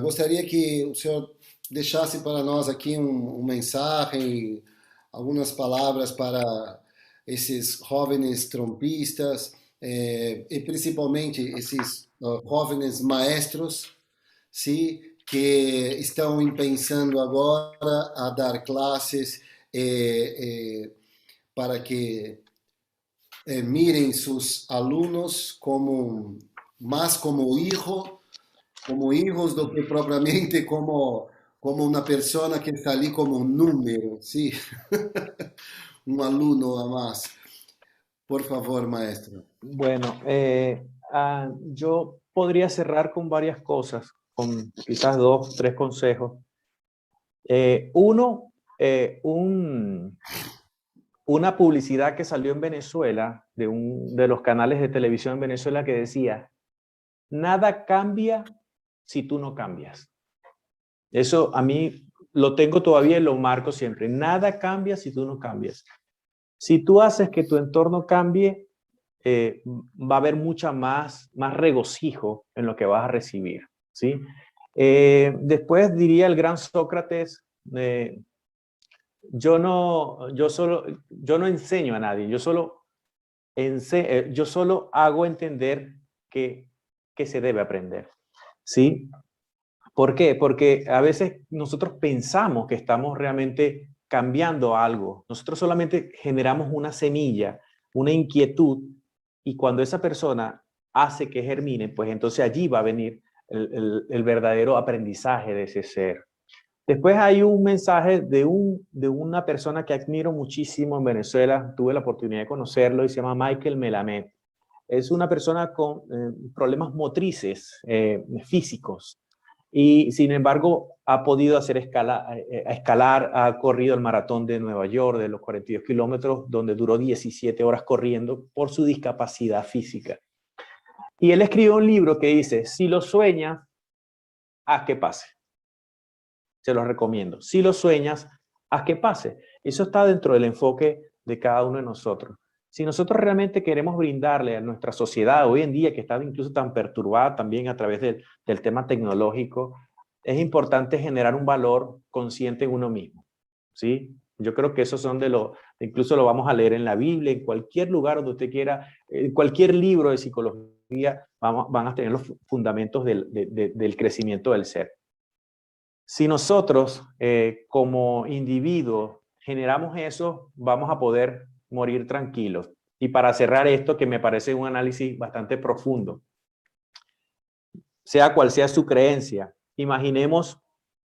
gostaria que o senhor deixasse para nós aqui mensagem, algumas palavras para esses jovens trompistas, e principalmente esses jovens maestros, sim, que estão pensando agora a dar classes para que miren sus alumnos como más como hijos do que propriamente como una persona que está ali como un número, sí, un alumno a más. Por favor, maestro.
Bueno, yo podría cerrar con varias cosas, con quizás 2, 3 consejos. Uno, una publicidad que salió en Venezuela, de los canales de televisión en Venezuela, que decía: nada cambia si tú no cambias. Eso a mí lo tengo todavía y lo marco siempre. Nada cambia si tú no cambias. Si tú haces que tu entorno cambie, va a haber más regocijo en lo que vas a recibir, ¿sí? Después diría el gran Sócrates, yo no enseño a nadie, yo solo hago entender que se debe aprender, ¿sí? ¿Por qué? Porque a veces nosotros pensamos que estamos realmente cambiando algo. Nosotros solamente generamos una semilla, una inquietud, y cuando esa persona hace que germine, pues entonces allí va a venir el verdadero aprendizaje de ese ser. Después hay un mensaje de una persona que admiro muchísimo en Venezuela. Tuve la oportunidad de conocerlo y se llama Michael Melamed. Es una persona con problemas motrices, físicos. y sin embargo ha podido hacer escalar, ha corrido el maratón de Nueva York de los 42 kilómetros, donde duró 17 horas corriendo por su discapacidad física. Y él escribió un libro que dice, si lo sueñas, haz que pase. Se los recomiendo. Si lo sueñas, haz que pase. Eso está dentro del enfoque de cada uno de nosotros. Si nosotros realmente queremos brindarle a nuestra sociedad hoy en día, que está incluso tan perturbada también a través del tema tecnológico, es importante generar un valor consciente en uno mismo, ¿sí? Yo creo que esos son incluso lo vamos a leer en la Biblia, en cualquier lugar donde usted quiera, en cualquier libro de psicología, van a tener los fundamentos del crecimiento del ser. Si nosotros, como individuos, generamos eso, vamos a poder morir tranquilos. Y para cerrar esto, que me parece un análisis bastante profundo, sea cual sea su creencia, imaginemos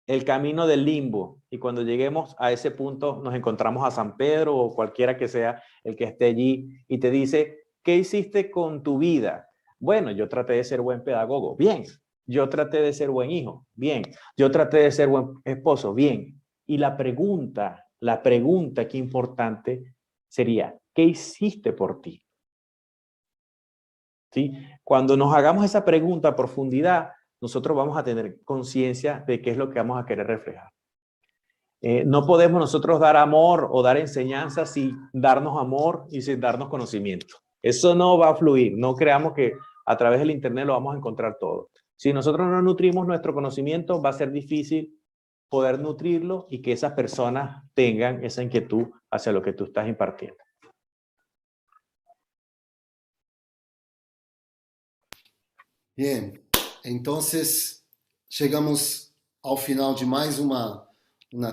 el camino del limbo y cuando lleguemos a ese punto nos encontramos a San Pedro o cualquiera que sea el que esté allí y te dice, ¿qué hiciste con tu vida? Bueno, yo traté de ser buen pedagogo. Bien. Yo traté de ser buen hijo. Bien. Yo traté de ser buen esposo. Bien. Y la pregunta que importante sería, ¿qué hiciste por ti? ¿Sí? Cuando nos hagamos esa pregunta a profundidad, nosotros vamos a tener conciencia de qué es lo que vamos a querer reflejar. No podemos nosotros dar amor o dar enseñanza sin darnos amor y sin darnos conocimiento. Eso no va a fluir. No creamos que a través del internet lo vamos a encontrar todo. Si nosotros no nutrimos nuestro conocimiento, va a ser difícil poder nutrirlo y que esas personas tengan esa inquietud hacia lo que tú estás impartiendo.
Bien, entonces chegamos ao final de mais uma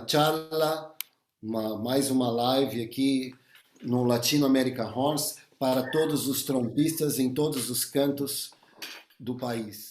charla, mais uma live aqui no Latino America Horns para todos os trompistas em todos os cantos do país.